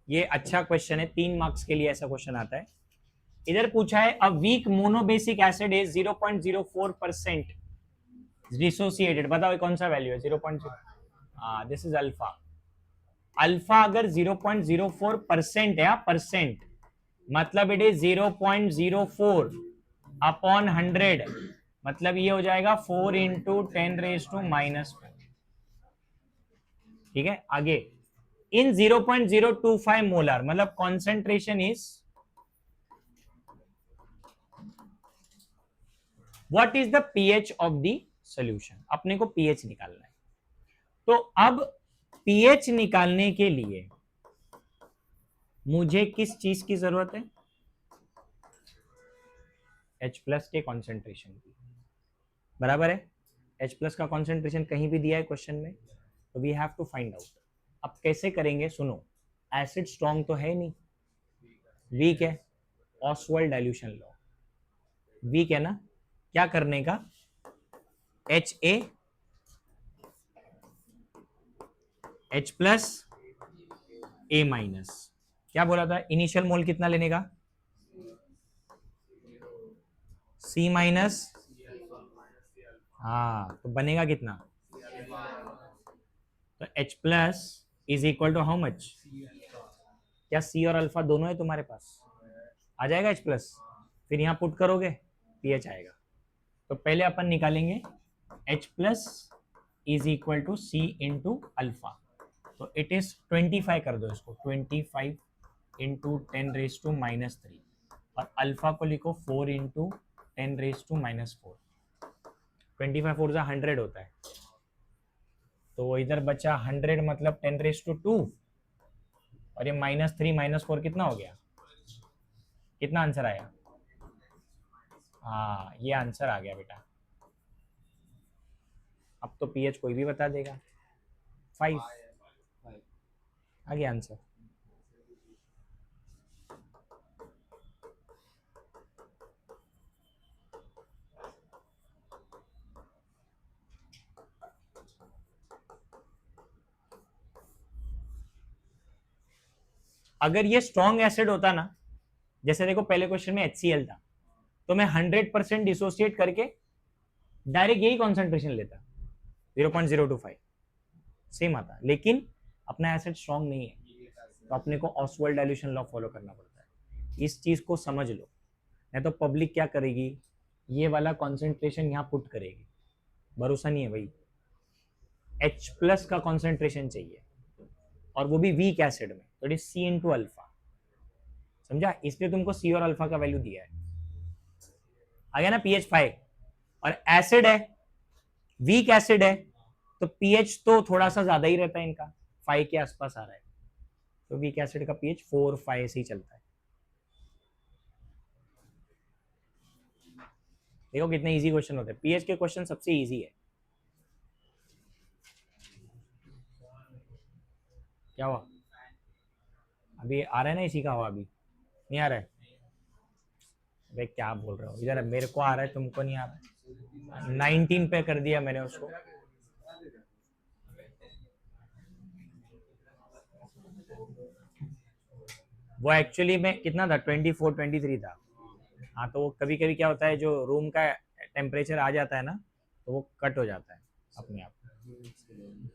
ये अच्छा क्वेश्चन है, 3 मार्क्स के लिए ऐसा क्वेश्चन आता है। इधर पूछा है a weak monobasic acid is 0.04% dissociated, बताओ कौन सा वैल्यू है 0.0? हाँ, दिस इज अल्फा। अल्फा अगर 0.04% है, परसेंट, मतलब इट इज 0.04 अपॉन 100, मतलब ये हो जाएगा 4 इंटू 10⁻⁻⁴। ठीक है, आगे इन 0.025 मोलर, मतलब concentration is, what is the pH of the solution, अपने को पीएच निकालना है। तो अब पीएच निकालने के लिए मुझे किस चीज की जरूरत है? H प्लस के कॉन्सेंट्रेशन की, बराबर है। H प्लस का कॉन्सेंट्रेशन कहीं भी दिया है क्वेश्चन में, तो we have to find out. अब कैसे करेंगे, सुनो, एसिड स्ट्रॉन्ग तो है नहीं, वीक है, ऑसवाल्ड डाइल्यूशन लॉ, वीक है ना, क्या करने का, Ha H plus A minus, क्या बोला था, इनिशियल मोल कितना लेने का, C माइनस, हाँ, तो बनेगा कितना, तो H plus is equal to how much, क्या C और अल्फा दोनों है तुम्हारे पास, आ जाएगा H प्लस, फिर यहां पुट करोगे पीएच आएगा। तो पहले अपन निकालेंगे H plus is equal to C into alpha, तो इट इज 25 कर दो इसको, 25 इंटू 10⁻⁻³ और अल्फा को लिखो 4 इंटू 10⁻⁻⁴। 25 4 जा 100 होता है, तो इधर बचा 100, मतलब 10⁻², और ये -3 -4 कितना हो गया, कितना आंसर आया, हाँ ये आंसर आ गया बेटा। अब तो पीएच कोई भी बता देगा, 5 आ गया आंसर। अगर ये स्ट्रॉन्ग एसिड होता ना, जैसे देखो पहले क्वेश्चन में HCl था, तो मैं 100% डिसोसिएट करके डायरेक्ट यही कॉन्सेंट्रेशन लेता, 0.025 सेम आता, लेकिन अपना एसिड स्ट्रॉन्ग नहीं है, तो अपने को ऑसवाल्ड डाइल्यूशन लॉ फॉलो करना पड़ता है। इस चीज को समझ लो, नहीं तो पब्लिक क्या करेगी, ये वाला कॉन्सेंट्रेशन यहाँ पुट करेगी, भरोसा नहीं है भाई। H प्लस का कॉन्सेंट्रेशन चाहिए, और वो भी वीक एसिड में, तो it is C into alpha, समझा, इसलिए तुमको C और अल्फा का वैल्यू दिया है। आ गया ना पीएच 5, और एसिड है, वीक एसिड है, तो पीएच तो थोड़ा सा ज्यादा ही रहता है इनका, 5 के आसपास आ रहा है, तो वीक एसिड का पीएच 4 5 से ही चलता है। देखो कितने इजी क्वेश्चन होते हैं, पीएच के क्वेश्चन सबसे इजी है। क्या हुआ, अभी आ रहा है ना इसी का हवा, अभी नहीं आ रहा है, भाई क्या बोल रहे हो, इधर मेरे को आ रहा है, तुमको नहीं आ रहा है, 19 पे कर दिया मैंने उसको। वो एक्चुअली में कितना था, 24 23 था। हाँ, तो वो कभी कभी क्या होता है, जो रूम का टेम्परेचर आ जाता है ना, तो वो कट हो जाता है अपने आप।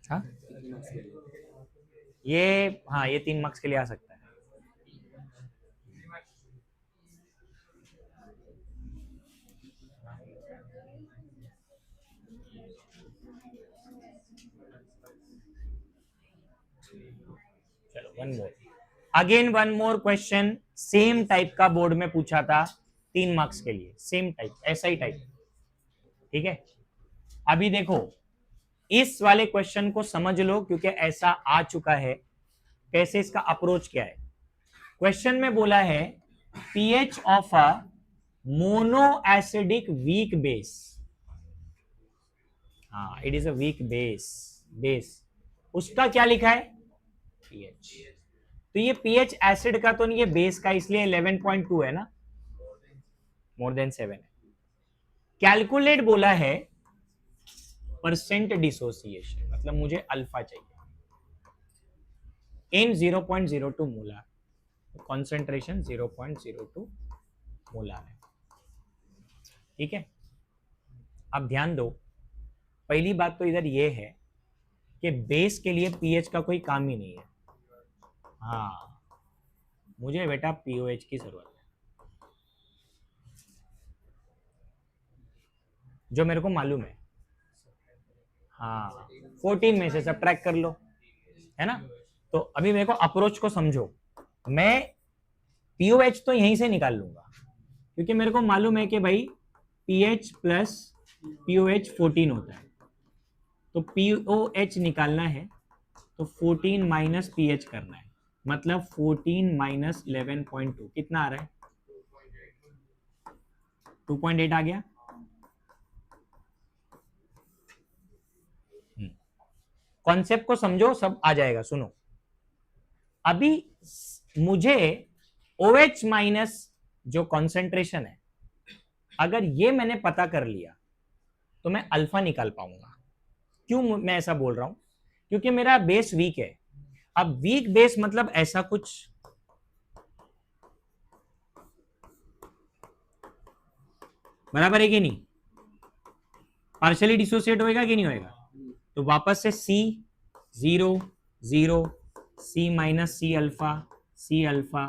हाँ, ये, हाँ ये 3 मार्क्स के लिए आ सकता है। चलो one more, again one more question, same type का बोर्ड में पूछा था 3 मार्क्स के लिए, सेम टाइप, ऐसा ही टाइप, ठीक है। अभी देखो इस वाले क्वेश्चन को समझ लो क्योंकि ऐसा आ चुका है, कैसे इसका अप्रोच क्या है। क्वेश्चन में बोला है pH of a mono acidic weak base, हाँ it is a weak base, उसका क्या लिखा है पीएच। तो ये पीएच एसिड का तो नहीं, ये बेस का, इसलिए 11.2 है ना, मोर देन 7 है। कैलकुलेट बोला है परसेंट डिसोसिएशन, मतलब मुझे अल्फा चाहिए इन 0.02 मोलार, कॉन्सेंट्रेशन 0.02 मोलार है, ठीक है। अब ध्यान दो, पहली बात तो इधर ये है कि बेस के लिए पीएच का कोई काम ही नहीं है, हाँ मुझे बेटा पीओएच की जरूरत है, जो मेरे को मालूम है, हाँ 14 में से सब्ट्रैक्ट कर लो, है ना। तो अभी मेरे को अप्रोच को समझो, मैं पीओएच तो यहीं से निकाल लूंगा क्योंकि मेरे को मालूम है कि भाई पीएच प्लस पीओएच 14 होता है, तो पीओएच निकालना है तो 14 माइनस पीएच करना है, मतलब 14 माइनस 11.2 कितना आ रहा है, 2.8 आ गया। कॉन्सेप्ट को समझो, सब आ जाएगा। सुनो अभी मुझे OH माइनस जो कॉन्सेंट्रेशन है, अगर ये मैंने पता कर लिया तो मैं अल्फा निकाल पाऊंगा। क्यों मैं ऐसा बोल रहा हूं, क्योंकि मेरा बेस वीक है। अब वीक बेस मतलब ऐसा कुछ, बराबर है कि नहीं, पार्शियली डिसोसिएट होएगा कि नहीं होएगा, तो वापस से C 0 0 C minus C alpha,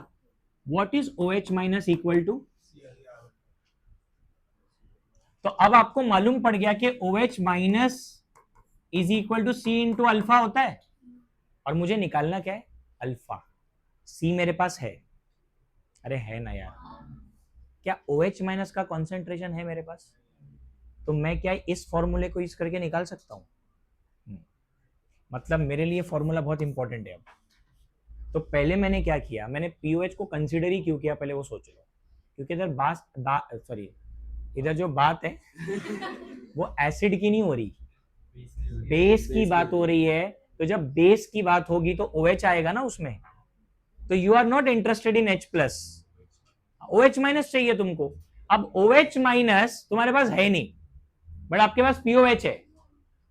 what is OH minus equal to, तो अब आपको मालूम पड़ गया कि OH minus is equal to C into alpha होता है, और मुझे निकालना क्या है अल्फा। C मेरे पास है, अरे है ना यार, क्या OH माइनस का कॉन्सेंट्रेशन है मेरे पास, तो मैं क्या इस फॉर्मूले को यूज करके निकाल सकता हूं। मतलब मेरे लिए फॉर्मूला बहुत इंपॉर्टेंट है। अब तो पहले मैंने क्या किया, मैंने पीओएच को कंसीडर ही क्यों किया पहले वो सोच लो, क्योंकि इधर सॉरी इधर जो बात है वो एसिड की नहीं हो रही, बेस की बात हो रही है। तो जब बेस की बात होगी तो OH आएगा ना उसमें, तो you are not interested in H plus, OH minus चाहिए तुमको। अब OH माइनस तुम्हारे पास है नहीं, बट आपके पास POH है,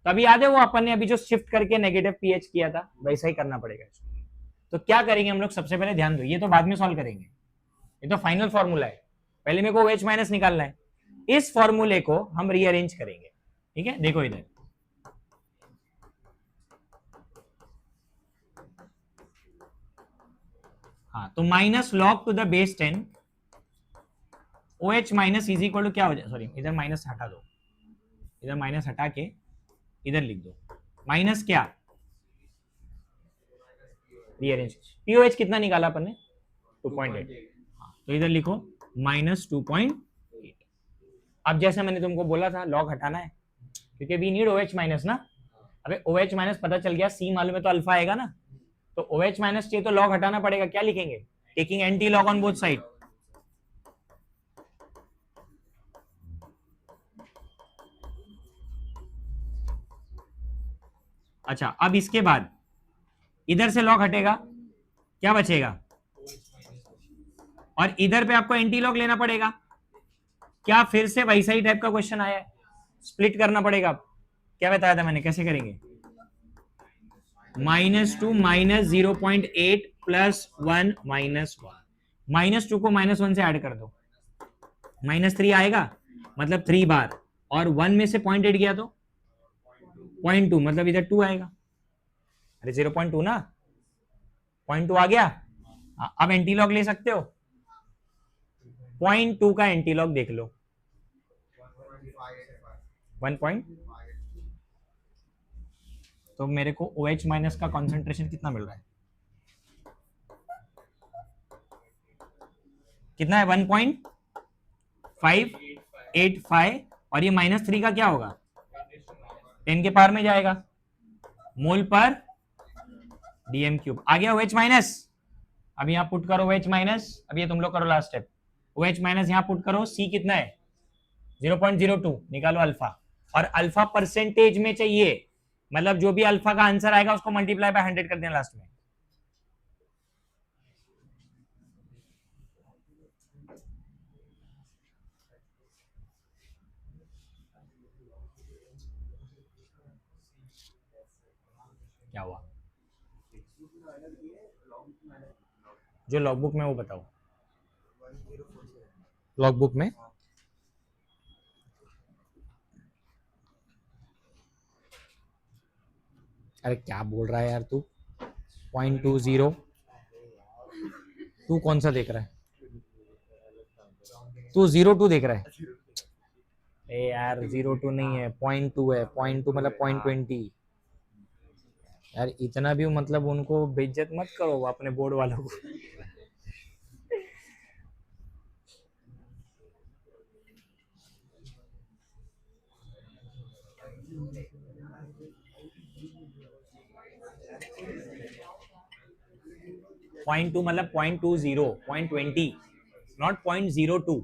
तो अभी याद है वो अपन ने अभी जो शिफ्ट करके नेगेटिव पीएच किया था, वैसा ही करना पड़ेगा इसको। तो क्या करेंगे हम लोग, सबसे पहले ध्यान दो, ये तो बाद में सॉल्व करेंगे, ये तो फाइनल फॉर्मूला है, पहले मेरे को OH माइनस निकालना है। इस फॉर्मूले को हम रीअरेंज करेंगे, ठीक है। देखो इधर हाँ, तो minus log to the base 10 OH minus is equal to क्या हो जाए, सॉरी इधर माइनस हटा दो, इधर माइनस हटा के इधर लिख दो, माइनस क्या रीअरेंज, पीओएच कितना निकाला अपन ने 2.8, तो इधर लिखो माइनस 2.8। अब जैसे मैंने तुमको बोला था लॉग हटाना है, क्योंकि वी नीड OH माइनस ना। अबे OH माइनस पता चल गया, C मालूम है तो अल्फा आएगा ना, तो OH माइनस चाहिए तो लॉग हटाना पड़ेगा। क्या लिखेंगे, taking anti log on both side. अच्छा अब इसके बाद इधर से लॉग हटेगा, क्या बचेगा, और इधर पे आपको एंटी लॉग लेना पड़ेगा। क्या फिर से वैसा ही टाइप का क्वेश्चन आया है, स्प्लिट करना पड़ेगा। क्या बताया था मैंने, कैसे करेंगे, -2 माइनस 0.8 प्लस 1 माइनस 1, -2 को -1 से ऐड कर दो, -3 आएगा, मतलब 3 बार, और 1 में से 0.8 गया तो 0.2, मतलब इधर 2 आएगा। अरे 0.2 ना, 0.2 आ गया। अब एंटी लॉग ले सकते हो, 0.2 का एंटी लॉग देख लो, 1 पॉइंट तो मेरे को OH माइनस का कॉन्सेंट्रेशन कितना मिल रहा है? कितना है? 1.585 और ये -3 का क्या होगा? 10 के पावर में जाएगा, मोल पर डीएम क्यूब। आ गया OH माइनस। अब यहाँ पुट करो OH माइनस। अब ये तुम लोग करो लास्ट स्टेप। OH माइनस यहाँ पुट करो। C कितना है? 0.02। निकालो अल्फा, और अल्फा परसेंटेज में चाहिए, मतलब जो भी अल्फा का आंसर आएगा उसको मल्टीप्लाई बाय 100 कर देना लास्ट में। क्या हुआ? जो लॉगबुक में वो बताओ। लॉगबुक में अरे क्या बोल रहा है यार तू? 0.20। तू कौन सा देख रहा है? तू 02 देख रहा है? ए यार 02 नहीं है, 0.2 है। 0.2 मतलब 0.20। यार इतना भी मतलब उनको बेइज्जत मत करो अपने बोर्ड वालों को। पॉइंट टू मतलब 0.20, 0.20, नॉट 0.02।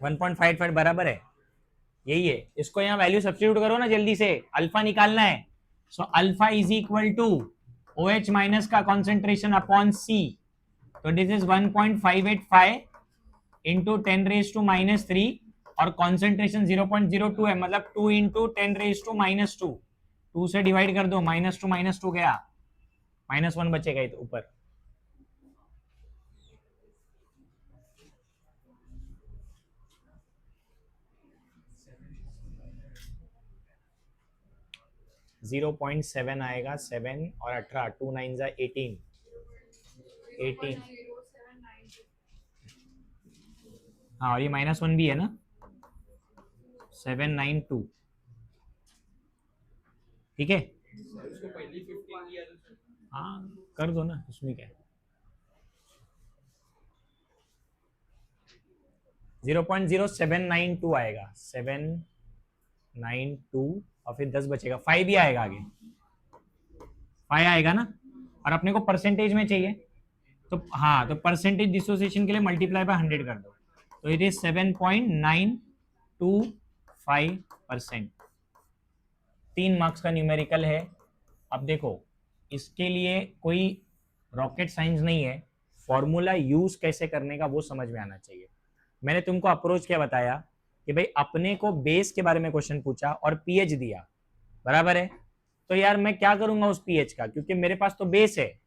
1.55 बराबर है, यही है। इसको यहाँ वैल्यू सब्स्टिट्यूट करो ना जल्दी से, अल्फा निकालना है। So alpha is equal to OH minus का कॉन्सेंट्रेशन अपॉन C। तो दिस इज 1.585 इंटू 10⁻³ और कॉन्सेंट्रेशन 0.02 है, मतलब 2 इंटू 10⁻²। 2 से डिवाइड कर दो, -2 गया, -1 बचेगा तो ऊपर। -0.7 आएगा, 7 और 18, 2 9 जा 18, 18। हाँ और ये -1 भी है ना, 792। ठीक है, हाँ कर दो ना, उसमें क्या है। 0.0792 आएगा, 792 और फिर 10 बचेगा, 5 भी आएगा आगे, 5 आएगा ना। और अपने को परसेंटेज में चाहिए, तो हाँ, तो परसेंटेज डिसोसिएशन के लिए मल्टीप्लाई बाय 100 कर दो, तो इट इज 7.925%। 3 मार्क्स का न्यूमेरिकल है। अब देखो, इसके लिए कोई रॉकेट साइंस नहीं है, फॉर्मूला यूज कैसे करने का वो समझ में आना चाहिए। मैंने तुमको अप्रोच क्या बताया कि भाई अपने को बेस के बारे में क्वेश्चन पूछा और पीएच दिया, बराबर है। तो यार मैं क्या करूंगा उस पीएच का, क्योंकि मेरे पास तो बेस है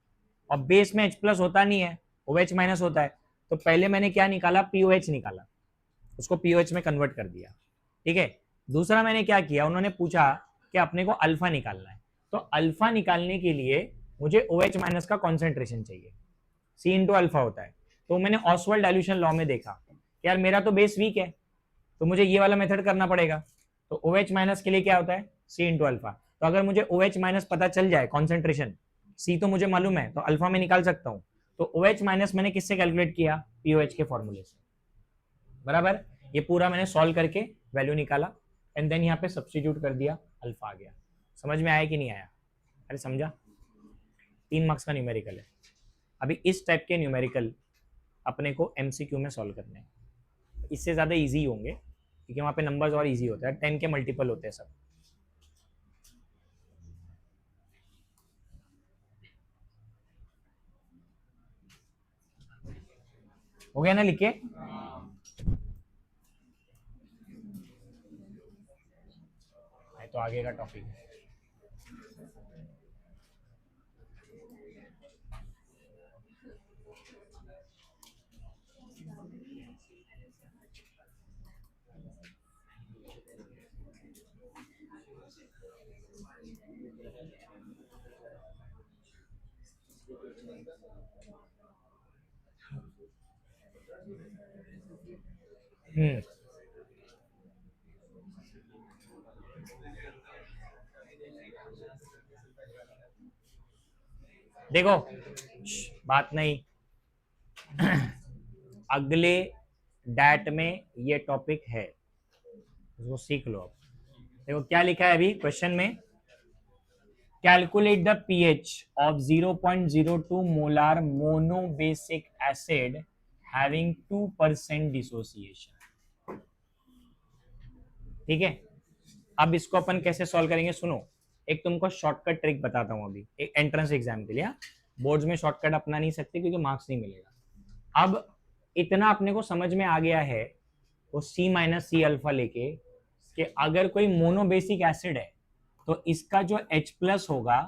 और बेस में H+ होता नहीं है, OH माइनस होता है। तो पहले मैंने क्या निकाला, POH निकाला, उसको POH में कन्वर्ट कर दिया। ठीक है, दूसरा मैंने क्या किया, उन्होंने पूछा कि अपने को अल्फा निकालना है, तो अल्फा निकालने के लिए मुझे OH माइनस का कॉन्सेंट्रेशन चाहिए, C इंटू अल्फा होता है। तो मैंने ऑसवाल्ड डाइल्यूशन लॉ में देखा, यार मेरा तो बेस वीक है, तो मुझे ये वाला मेथड करना पड़ेगा। तो OH माइनस के लिए क्या होता है, C इंटू अल्फा। तो अगर मुझे OH माइनस पता चल जाए कॉन्सेंट्रेशन, C तो मुझे मालूम है, तो अल्फा में निकाल सकता हूँ। तो OH माइनस मैंने किससे कैलकुलेट किया, POH के फॉर्मूले से, बराबर। ये पूरा मैंने सॉल्व करके वैल्यू निकाला एंड देन यहाँ पे सब्स्टिट्यूट कर दिया, अल्फा आ गया। समझ में आया कि नहीं आया? अरे समझा। 3 मार्क्स का न्यूमेरिकल है। अभी इस टाइप के न्यूमेरिकल अपने को MCQ में सॉल्व करने हैं, इससे ज़्यादा इजी होंगे क्योंकि वहाँ पे नंबर्स और इजी होते हैं, 10 के मल्टीपल होते हैं सब। हो गया ना लिख के? तो आगे का टॉपिक है। देखो बात नहीं, अगले डैट में ये टॉपिक है, उसको सीख लो। अब देखो क्या लिखा है अभी क्वेश्चन में, calculate the pH of 0.02 molar monobasic acid having 2% dissociation. ठीक है, अब इसको अपन कैसे सॉल्व करेंगे सुनो, एक तुमको शॉर्टकट ट्रिक बताता हूं अभी, एक एंट्रेंस एग्जाम के लिए। बोर्ड्स में शॉर्टकट अपना नहीं सकते क्योंकि मार्क्स नहीं मिलेगा। अब इतना अपने को समझ में आ गया है, वो सी माइनस सी अल्फा लेके, कि अगर कोई मोनोबेसिक एसिड है तो इसका जो H प्लस होगा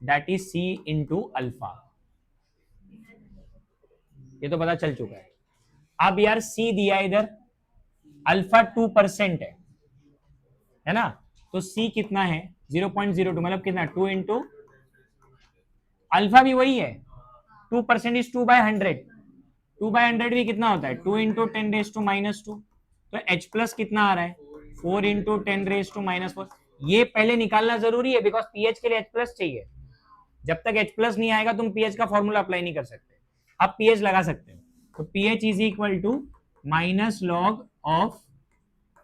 that is C into alpha, ये तो पता चल चुका है। अब यार C दिया इधर, अल्फा 2% है ना, तो C कितना है 0.02, मतलब कितना 2 इंटू अल्फा भी वही है, 2% इज 2/100, 2/100 भी कितना होता है 2 इंटू 10⁻², तो H प्लस कितना आ रहा है 4 इंटू 10⁻⁻4। ये पहले निकालना जरूरी है बिकॉज पीएच के लिए H प्लस चाहिए। जब तक H प्लस नहीं आएगा तुम पीएच का फॉर्मूला अप्लाई नहीं कर सकते। अब पीएच लगा सकते हो, तो pH is equal to minus log of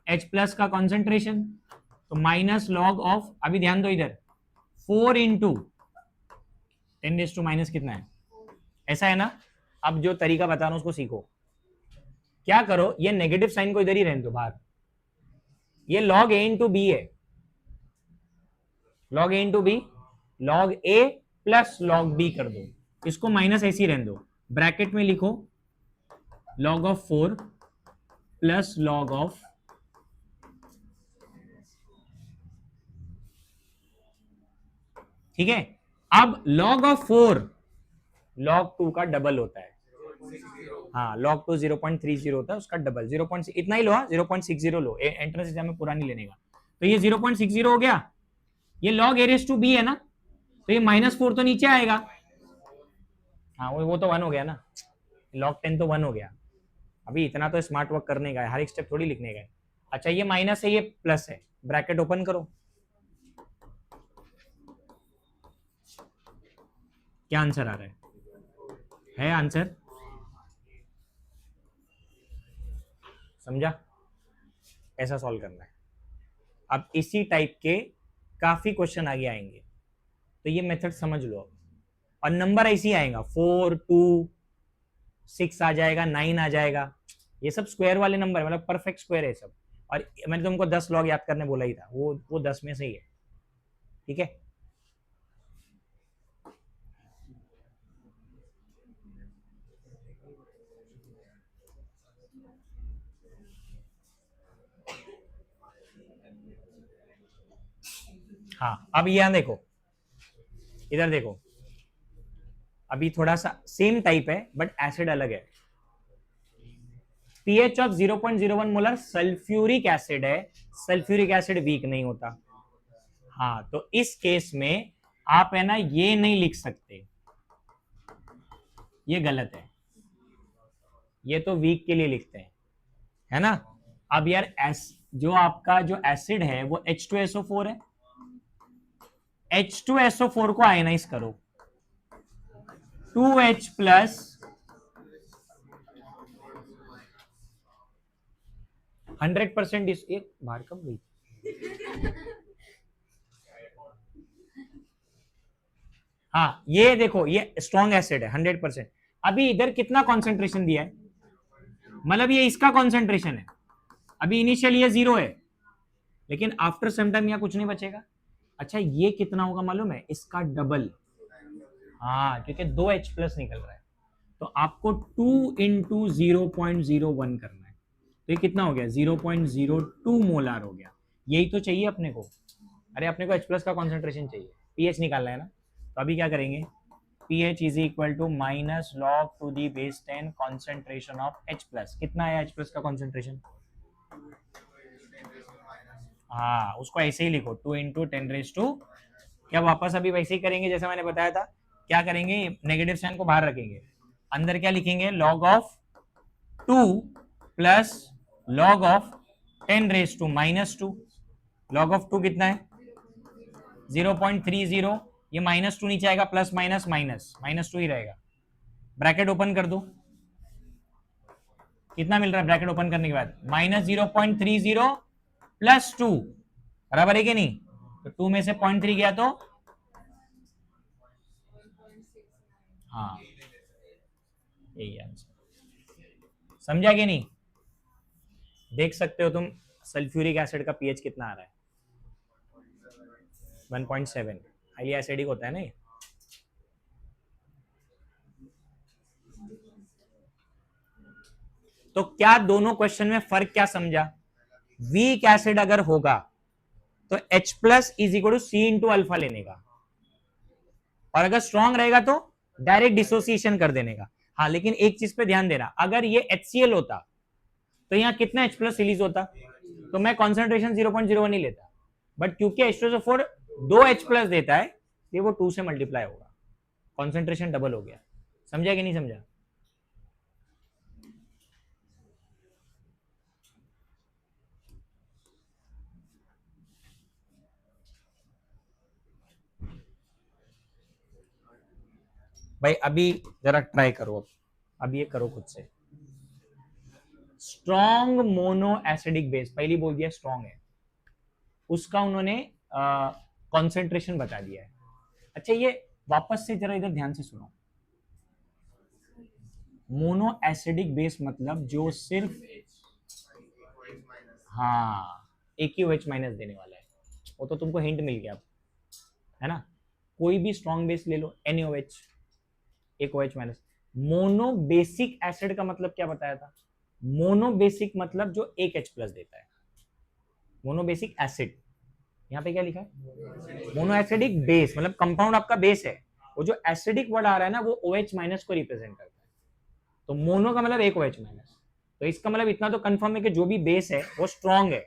H plus का कॉन्सेंट्रेशन, तो माइनस लॉग ऑफ, अभी ध्यान दो इधर 4 इंटू 10⁻⁻ कितना है, ऐसा है ना। अब जो तरीका बता रहा हूं उसको सीखो। क्या करो, ये नेगेटिव साइन को इधर ही रहने दो बाहर, ये लॉग ए इंटू बी है, लॉग ए इंटू बी, लॉग ए प्लस लॉग बी कर दो, इसको माइनस ऐसे ही रहने दो, ब्रैकेट में लिखो log of 4 plus log of, ठीक है। अब लॉग ऑफ 4 लॉग 2 का डबल होता है, हाँ लॉग 2 0.30 होता है, उसका डबल 0. इतना ही लो, 0.60 लो, एंट्रेंस एग्जाम में पूरा नहीं लेने का। तो ये 0.60 हो गया, ये लॉग A⁻B है ना, तो ये -4 तो नीचे आएगा, हाँ वो तो 1 हो गया ना, लॉग 10 तो 1 हो गया। अभी इतना तो स्मार्ट वर्क करने का है, हर एक स्टेप थोड़ी लिखने का है। अच्छा ये माइनस है ये प्लस है, ब्रैकेट ओपन करो, क्या आंसर आ रहा है आंसर, समझा, ऐसा सॉल्व करना है। अब इसी टाइप के काफी क्वेश्चन आगे आएंगे, तो ये मेथड समझ लो। और नंबर ऐसे ही आएगा 4, 2, 6 आ जाएगा, 9 आ जाएगा, ये सब स्क्वायर वाले नंबर, मतलब परफेक्ट स्क्वायर है सब। और मैंने तुमको 10 लॉग याद करने बोला ही था, वो 10 में से ही है, ठीक है। हाँ अब यहां देखो, इधर देखो, अभी थोड़ा सा सेम टाइप है बट एसिड अलग है। PH of 0.01 molar sulphuric acid है, सल्फ्यूरिक एसिड वीक नहीं होता। हाँ तो इस केस में आप है ना ये नहीं लिख सकते, ये गलत है, ये तो वीक के लिए लिखते हैं, है ना। अब यार जो आपका जो एसिड है वो H2SO4 है, H2SO4 को आयनाइज करो, 2H प्लस 100%, एक बाहर कब गई, हाँ ये देखो ये स्ट्रॉन्ग एसिड है 100%। अभी इधर कितना कॉन्सेंट्रेशन दिया है, मतलब ये इसका कॉन्सेंट्रेशन है, अभी इनिशियल ये 0 है, लेकिन आफ्टर सम टाइम यहाँ कुछ नहीं बचेगा। अच्छा ये कितना होगा मालूम है, इसका डबल, हाँ क्योंकि 2H प्लस निकल रहा है, तो आपको 2 इंटू 0.01 करना है, तो ये कितना हो गया 0.02 मोलार हो गया। यही तो चाहिए अपने को, अरे अपने को H प्लस का कॉन्सेंट्रेशन चाहिए, पीएच निकालना है ना। तो अभी क्या करेंगे, pH is equal to minus log to the base 10 concentration of H plus, कितना है H प्लस का कॉन्सेंट्रेशन, हाँ उसको ऐसे ही लिखो 2 इंटू 10⁻²। क्या वापस अभी वैसे ही करेंगे जैसे मैंने बताया था, क्या करेंगे नेगेटिव साइन को बाहर रखेंगे, अंदर क्या लिखेंगे log of 2 plus log of 10⁻², log of 2 कितना है 0.30 ये -2 नीचे आएगा, प्लस माइनस माइनस, -2 ही रहेगा। ब्रैकेट ओपन कर दो, कितना मिल रहा है ब्रैकेट ओपन करने के बाद? -0.30 प्लस 2, बराबर है कि नहीं? तो 2 में से 0.3 गया तो हाँ, यही आंसर। समझा कि नहीं? देख सकते हो तुम सल्फ्यूरिक एसिड का पीएच कितना आ रहा है, 1.7। हाईली एसिडिक होता है ना ये। तो क्या दोनों क्वेश्चन में फर्क क्या समझा? वीक एसिड अगर होगा तो H plus is equal to C into alpha लेने का, और अगर स्ट्रॉन्ग रहेगा तो डायरेक्ट डिसोसिएशन कर देने का। हाँ, लेकिन एक चीज पे ध्यान देना, अगर ये HCl होता तो यहाँ कितना H प्लस रिलीज होता, तो मैं कॉन्सेंट्रेशन 0.01 ही लेता, बट क्योंकि H2SO4 2 H प्लस देता है, ये वो 2 से मल्टीप्लाई होगा, कॉन्सेंट्रेशन डबल हो गया। समझा कि नहीं समझा? भाई अभी जरा ट्राई करो, अब ये करो खुद से। स्ट्रॉन्ग मोनो एसिडिक बेस, पहली बोल दिया स्ट्रॉन्ग है, उसका उन्होंने कॉन्सेंट्रेशन बता दिया है। अच्छा, ये वापस से जरा इधर ध्यान से सुनो। मोनो एसिडिक बेस मतलब जो सिर्फ, हाँ, एक ही OH माइनस देने वाला है, वो तो तुमको हिंट मिल गया अब, है ना? कोई भी स्ट्रॉन्ग बेस ले लो, NaOH, एक OH minus. Mono basic acid का मतलब क्या बताया था? मोनो बेसिक मतलब जो एक H प्लस देता है, मोनो बेसिक एसिड। यहाँ पे क्या लिखा है? मोनो एसिडिक बेस मतलब कंपाउंड आपका बेस है, वो जो एसिडिक वर्ड आ रहा है ना, वो OH माइनस को रिप्रेजेंट करता है। तो मोनो का मतलब एक OH माइनस, तो इसका मतलब इतना तो कंफर्म है कि जो भी बेस है वो स्ट्रॉन्ग है,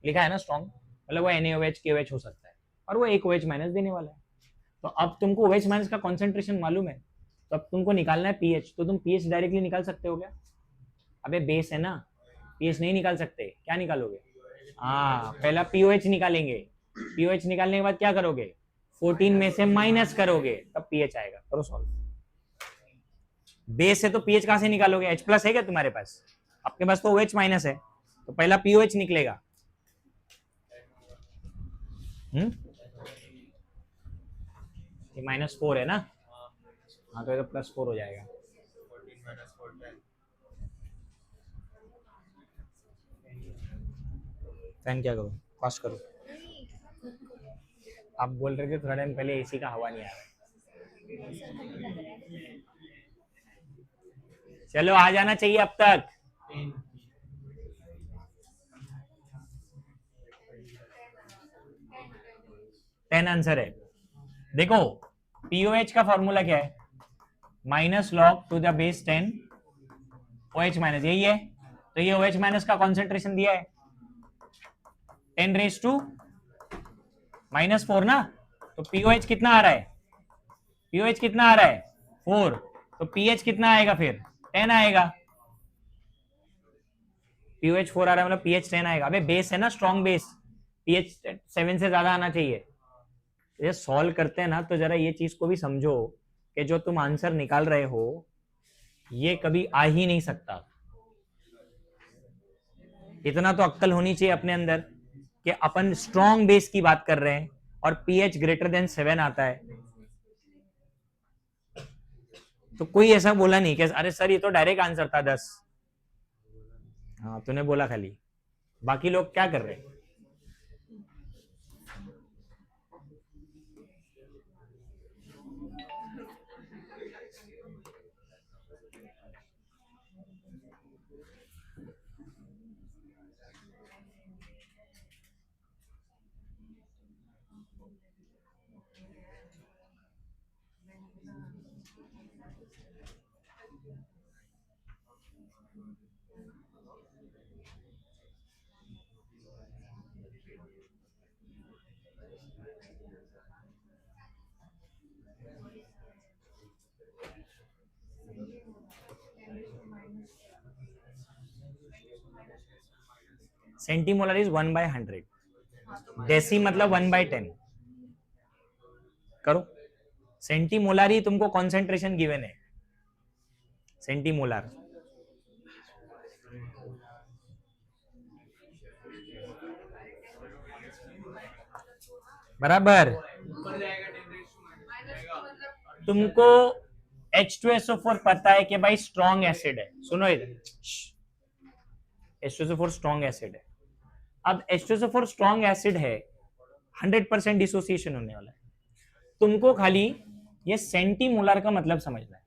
लिखा है ना स्ट्रॉन्ग, मतलब वो NaOH KOH हो सकता है, और वो एक OH माइनस देने वाला है। तो अब तुमको OH माइनस का कॉन्सेंट्रेशन मालूम है, तो अब तुमको निकालना है पीएच, तो तुम पीएच डायरेक्टली निकाल सकते हो क्या? अबे बेस है ना, पीएच नहीं निकाल सकते, क्या निकालोगे? हाँ, पहला पीओएच निकालेंगे, पीओएच निकालने के बाद क्या करोगे? 14 में से माइनस करोगे, तब पीएच आएगा। करो सॉल्व। बेस है तो पीएच कहां से निकालोगे? H प्लस है क्या तुम्हारे पास? आपके पास तो OH माइनस है, तो पहला पीओएच निकलेगा। ये -4 है ना, हाँ, तो ये तो +4 हो जाएगा। फैन क्या करो, फास्ट करो। आप बोल रहे थे थोड़ा टाइम पहले एसी का हवा नहीं आ रहा है। चलो आ जाना चाहिए अब तक। 10 आंसर है। देखो, पीओएच का फॉर्मूला क्या है? -log⁻10 OH माइनस, यही है। तो ये OH माइनस का कॉन्सेंट्रेशन दिया है 10⁻⁻4 ना, तो पीओएच कितना आ रहा है? पीओएच कितना आ रहा है? 4। तो पीएच कितना आएगा फिर? 10 आएगा। पीओएच 4 आ रहा है मतलब पीएच 10 आएगा। अबे बेस है ना, स्ट्रॉन्ग बेस, पीएच 7 से ज्यादा आना चाहिए। ये सॉल्व करते हैं ना, तो जरा ये चीज को भी समझो कि जो तुम आंसर निकाल रहे हो ये कभी आ ही नहीं सकता। इतना तो अक्कल होनी चाहिए अपने अंदर कि अपन स्ट्रॉन्ग बेस की बात कर रहे हैं और पीएच ग्रेटर देन 7 आता है। तो कोई ऐसा बोला नहीं कि अरे सर ये तो डायरेक्ट आंसर था 10। हाँ, तूने बोला खाली, बाकी लोग क्या कर रहे हैं? सेंटीमोलर इज 1/100, डेसी मतलब 1/10। करो। सेंटीमोलर ही तुमको कॉन्सेंट्रेशन गिवन है, सेंटीमोलर। बराबर। तुमको H2SO4 पता है कि भाई स्ट्रॉन्ग एसिड है, सुनो इधर, H2SO4 स्ट्रॉन्ग एसिड है। अब H2SO4 स्ट्रॉन्ग एसिड है, 100% डिसोसिएशन होने वाला है। तुमको खाली ये सेंटीमोलर का मतलब समझना है।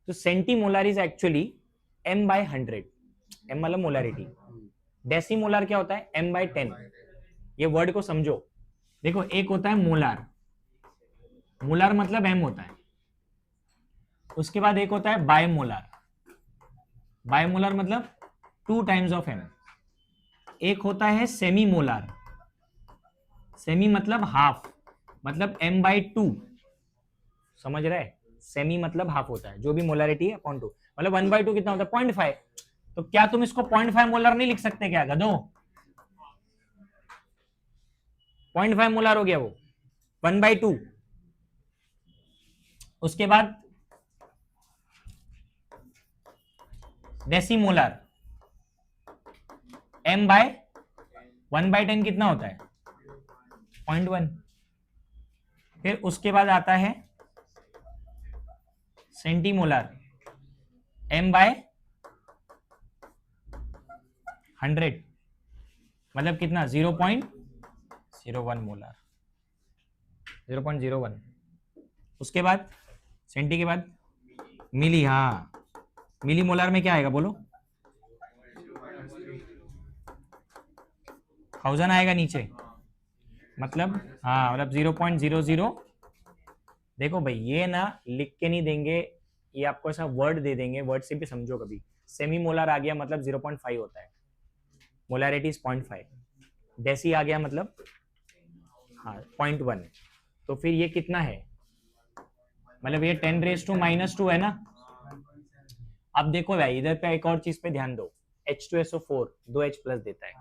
तो centimolar is actually m/100, m मतलब मोलारिटी। डेसीमोलर क्या होता है, m/10। ये वर्ड को समझो, देखो एक होता है मोलार, मोलार मतलब m होता है। उसके बाद एक होता है बायमोलार, बायमोलार मतलब 2 टाइम्स ऑफ m। एक होता है सेमी मोलार, सेमी मतलब हाफ, मतलब m/2। समझ रहे, सेमी मतलब हाफ होता है, जो भी मोलारिटी है अपॉन 2, मतलब 1/2 कितना होता है, 0.5। तो क्या तुम इसको 0.5 मोलर नहीं लिख सकते क्या गधो, 0.5 मोलर हो गया वो, 1/2। उसके बाद डेसीमोलर, m/1/10 कितना होता है, 0.1। फिर उसके बाद आता है सेंटीमोलर, m/100, मतलब कितना, 0.01 मोलर, 0.01। उसके बाद सेंटी के बाद मिली, हाँ मिली मोलर में क्या आएगा बोलो, 1000 आएगा नीचे, मतलब हाँ मतलब 0.00। देखो भाई ये ना लिख के नहीं देंगे, ये आपको ऐसा वर्ड दे देंगे, वर्ड से भी समझो कभी। सेमी मोलर आ गया मतलब 0.5 होता है, मोलैरिटी इज 0.5। डेसी आ गया मतलब हाँ 0.1। तो फिर ये कितना है, मतलब ये 10⁻⁻² है ना। अब देखो भाई इधर पे एक और चीज पे ध्यान दो, H2SO4 2H+ देता है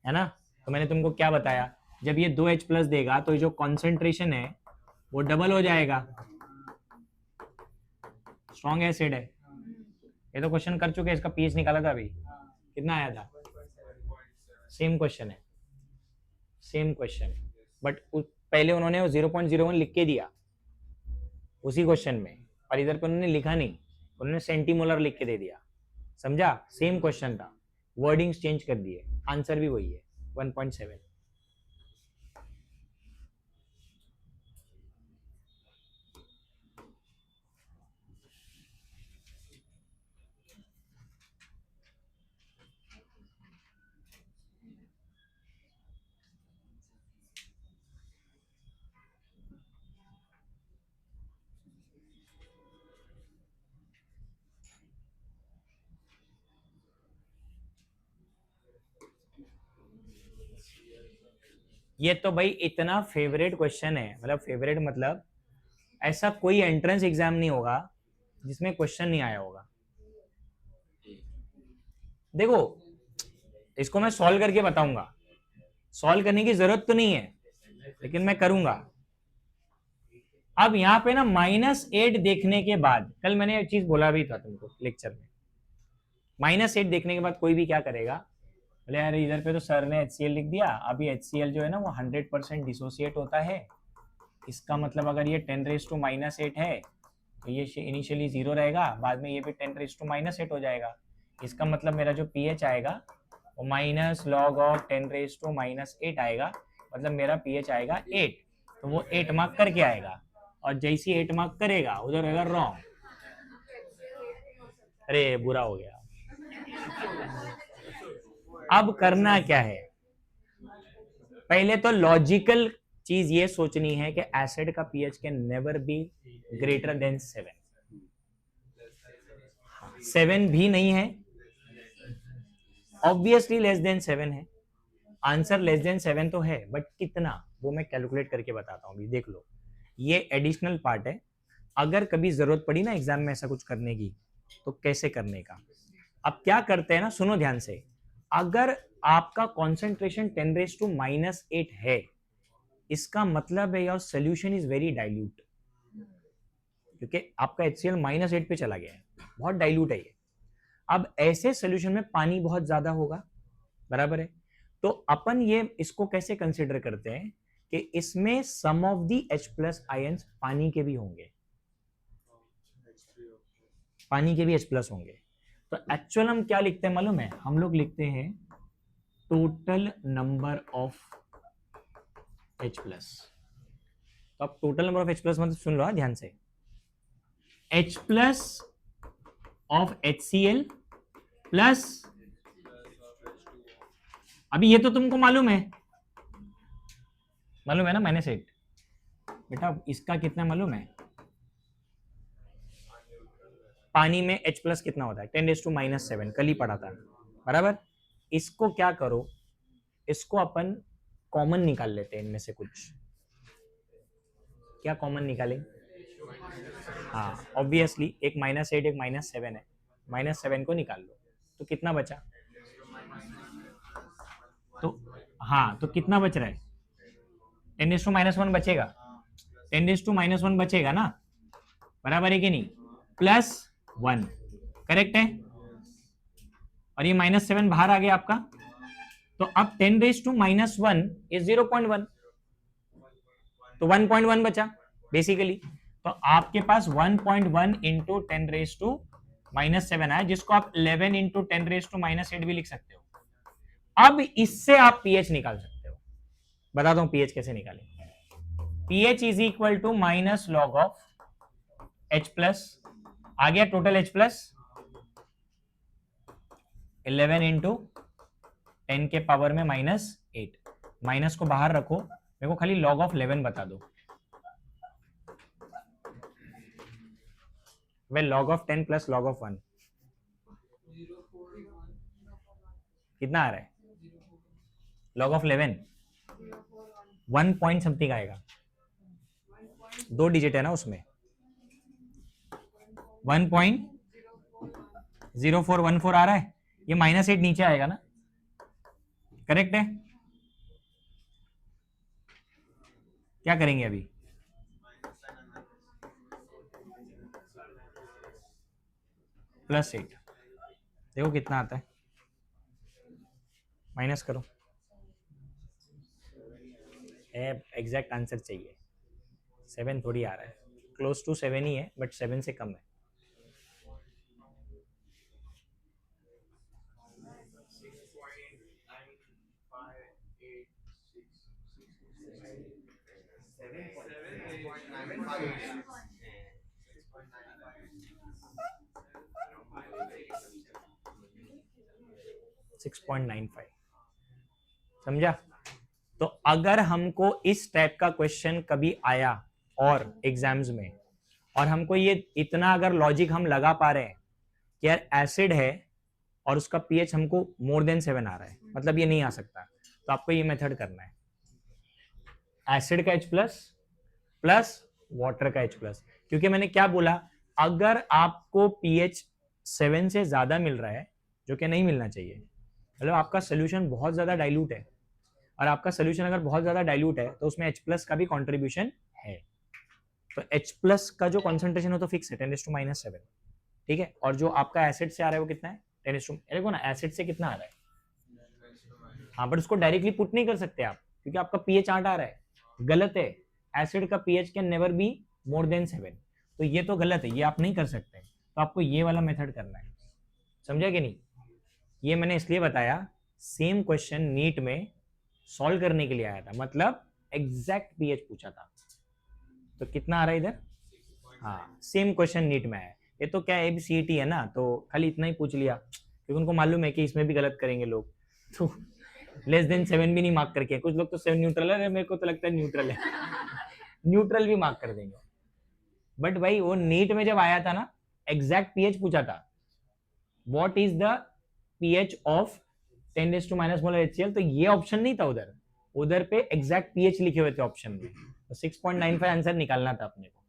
ना। तो मैंने तुमको क्या बताया, जब ये 2H+ देगा तो ये जो कॉन्सेंट्रेशन है वो डबल हो जाएगा, स्ट्रॉन्ग एसिड है। ये तो क्वेश्चन कर चुके हैं, इसका पीएच निकाला था अभी, कितना आया था, सेम क्वेश्चन है, सेम क्वेश्चन है, बट पहले उन्होंने 0.01 लिख के दिया उसी क्वेश्चन में, और इधर पे उन्होंने लिखा नहीं, उन्होंने सेंटीमोलर लिख के दे दिया। समझा, सेम क्वेश्चन था, वर्डिंग्स चेंज कर दिए, आंसर भी वही है 1.7। ये तो भाई इतना फेवरेट क्वेश्चन है, मतलब फेवरेट मतलब ऐसा कोई एंट्रेंस एग्जाम नहीं होगा जिसमें क्वेश्चन नहीं आया होगा। देखो इसको मैं सॉल्व करके बताऊंगा, सॉल्व करने की जरूरत तो नहीं है लेकिन मैं करूंगा। अब यहाँ पे ना -8 देखने के बाद, कल मैंने एक चीज बोला भी था तुमको लेक्चर में, -8 देखने के बाद कोई भी क्या करेगा, बोले यार इधर पे तो सर ने HCl लिख दिया, अभी HCl जो है ना वो 100% डिसोसिएट होता है, इसका मतलब अगर ये 10⁻⁻8 है तो ये इनिशियली 0 रहेगा, बाद में ये भी 10⁻⁻8 हो जाएगा, इसका मतलब मेरा जो pH आएगा वो -log(10⁻⁻8 आएगा, मतलब मेरा pH आएगा 8। तो वो 8 मार्क करके आएगा, और जैसी 8 मार्क करेगा उधर रहेगा रॉन्ग। अरे बुरा हो गया। अब करना क्या है, पहले तो लॉजिकल चीज ये सोचनी है कि एसिड का pH can never be greater than 7। 7 भी नहीं है, ऑब्वियसली लेस देन 7 है, आंसर लेस देन 7 तो है, बट कितना वो मैं कैलकुलेट करके बताता हूँ, अभी देख लो, ये एडिशनल पार्ट है। अगर कभी जरूरत पड़ी ना एग्जाम में ऐसा कुछ करने की तो कैसे करने का। अब क्या करते हैं ना, सुनो ध्यान से, अगर आपका कॉन्सेंट्रेशन 10⁻⁻8 है इसका मतलब है your solution is very dilute, क्योंकि आपका HCl -8 पे चला गया है, बहुत डाइल्यूट है ये। अब ऐसे सोल्यूशन में पानी बहुत ज्यादा होगा, बराबर है। तो अपन ये इसको कैसे कंसिडर करते हैं कि इसमें सम ऑफ दी H+ आयंस पानी के भी होंगे, पानी के भी H+ होंगे। तो एक्चुअल हम क्या लिखते हैं मालूम है? हम लोग लिखते हैं टोटल नंबर ऑफ H+। तो अब टोटल नंबर ऑफ H+ मतलब सुन लो ध्यान से, H+ ऑफ HCl प्लस, अभी ये तो तुमको मालूम है ना -8। बेटा इसका कितना मालूम है? पानी में H+ कितना होता है? 10⁻⁻⁷, कल ही पढ़ा था, बराबर। इसको क्या करो, इसको अपन कॉमन निकाल लेते हैं इनमें से कुछ। क्या कॉमन निकालें? हाँ ऑब्वियसली एक -8 एक -7 है, -7 को निकाल लो तो कितना बचा? तो हाँ, तो कितना बच रहा है? 10⁻⁻1 बचेगा, 10⁻⁻1 बचेगा ना, बराबर है कि नहीं? +1, करेक्ट है। और ये -7 बाहर आ गया आपका, तो अब 10⁻⁻1 इज 0.1, तो 1.1 बचा बेसिकली। तो आपके पास 1.1 इंटू 10⁻⁻7 आया, जिसको आप 11 इंटू 10⁻⁻8 भी लिख सकते हो। अब इससे आप पीएच निकाल सकते हो। बताता हूं पीएच कैसे निकालें। PH is equal to minus log of H+, आ गया टोटल H+, 11 इंटू 10 के पावर में -8, माइनस को बाहर रखो, मेरे को खाली लॉग ऑफ 11 बता दो। वे log of 10 plus log of 1 कितना आ रहा है? लॉग ऑफ 11 1 पॉइंट समथिंग आएगा, 2 डिजिट है ना उसमें, 1.0414 आ रहा है। ये -8 नीचे आएगा ना, करेक्ट है। क्या करेंगे अभी? +8, देखो कितना आता है, माइनस करो। एग्जैक्ट आंसर चाहिए, 7 थोड़ी आ रहा है, क्लोज टू 7 ही है बट 7 से कम है। समझा? तो अगर हमको इस टाइप का क्वेश्चन कभी आया और एग्जाम्स में, और हमको ये इतना अगर लॉजिक हम लगा पा रहे हैं कि यार एसिड है और उसका पीएच हमको more than 7 आ रहा है, मतलब ये नहीं आ सकता, तो आपको ये मेथड करना है, एसिड का H+ प्लस वाटर का H+। क्योंकि मैंने क्या बोला, अगर आपको पीएच 7 से ज्यादा मिल रहा है, जो कि नहीं मिलना चाहिए, मतलब आपका सोल्यूशन बहुत ज्यादा डाइल्यूट है, और आपका सोल्यूशन अगर बहुत ज्यादा डाइल्यूट है तो उसमें H+ का भी कंट्रीब्यूशन है। तो H+ का जो कॉन्सेंट्रेशन हो तो फिक्स है 10⁻⁷, ठीक है। और जो आपका एसिड से आ रहा है वो कितना है? 10, देखो ना एसिड से कितना आ रहा है, हाँ, बट उसको डायरेक्टली पुट नहीं कर सकते आप, क्योंकि आपका पीएच 8 आ रहा है, गलत है। एसिड का pH can never be more than 7, तो ये तो गलत है, ये आप नहीं कर सकते। तो आपको ये वाला मेथड करना है, समझा कि नहीं? ये मैंने इसलिए बताया, सेम क्वेश्चन नीट में सॉल्व करने के लिए आया था, मतलब एग्जैक्ट पीएच पूछा था। तो कितना आ रहा है इधर? हाँ, सेम क्वेश्चन नीट में है। ये तो क्या ABCET है ना, तो खाली इतना ही पूछ लिया, क्योंकि उनको मालूम है कि इसमें भी गलत करेंगे लोग, तो <7 भी नहीं मार्क करके, कुछ लोग तो 7 न्यूट्रल है, मेरे को तो लगता है न्यूट्रल है न्यूट्रल भी मार्क कर देंगे। बट भाई वो नीट में जब आया था ना, एग्जैक्ट पीएच पूछा था, what is the pH of 10⁻⁻ molar HCl, तो ये ऑप्शन नहीं था उधर, उधर पे एग्जैक्ट पीएच लिखे हुए थे ऑप्शन में, तो 6.95 आंसर निकालना था अपने को,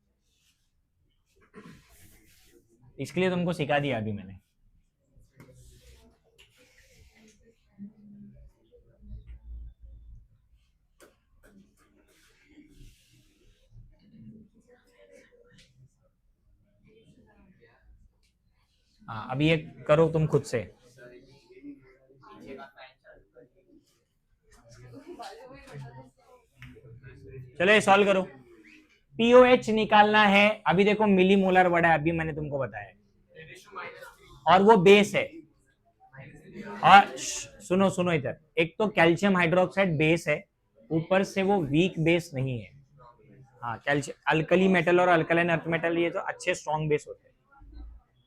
इसके लिए तुमको सिखा दिया अभी मैंने। हाँ अभी ये करो तुम खुद से। चलो ये सॉल्व करो। पीओएच निकालना है। अभी देखो मिली मोलर वर्ड है, अभी मैंने तुमको बताया, और वो बेस है। और सुनो सुनो इधर, एक तो कैल्शियम हाइड्रोक्साइड बेस है, ऊपर से वो वीक बेस नहीं है। हाँ कैल्शियम अल्कली मेटल और अल्कलाइन अर्थ मेटल ये तो अच्छे स्ट्रॉन्ग बेस होते हैं।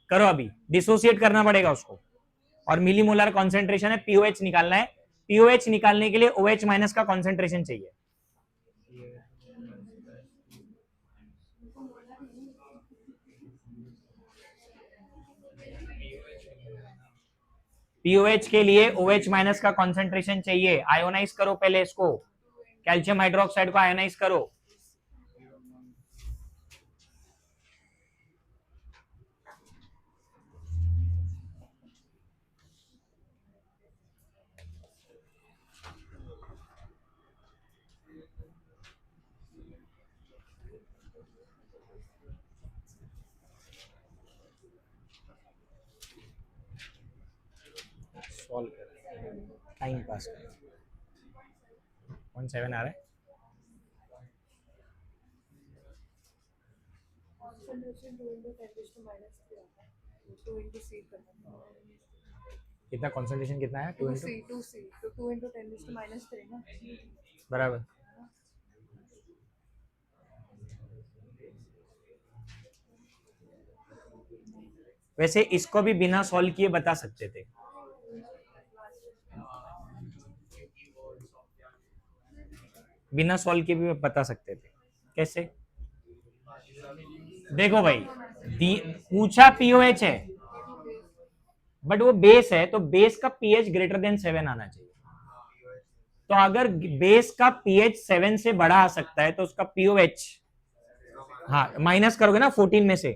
करो अभी, डिसोसिएट करना पड़ेगा उसको। और मिली मोलर कॉन्सेंट्रेशन है, पीओएच निकालना है। पीओएच निकालने के लिए ओएच माइनस का कॉन्सेंट्रेशन चाहिए। पीओएच के लिए ओएच माइनस का कॉन्सेंट्रेशन चाहिए। आयोनाइज करो पहले इसको, कैल्शियम हाइड्रोक्साइड को आयोनाइज करो। टाइम पास करो। 0.7 आ रहा है। कितना कॉन्सेंट्रेशन कितना है? 2 ना बराबर। वैसे इसको भी बिना सॉल्व किए बता सकते थे। बिना सॉल्व किए भी बता सकते थे। कैसे? देखो भाई, पूछा पीओएच है, बट वो बेस है, तो बेस का पीएच ग्रेटर देन 7 आना चाहिए। तो अगर बेस का पीएच 7 से बड़ा आ सकता है तो उसका पीओएच, हाँ माइनस करोगे ना 14 में से,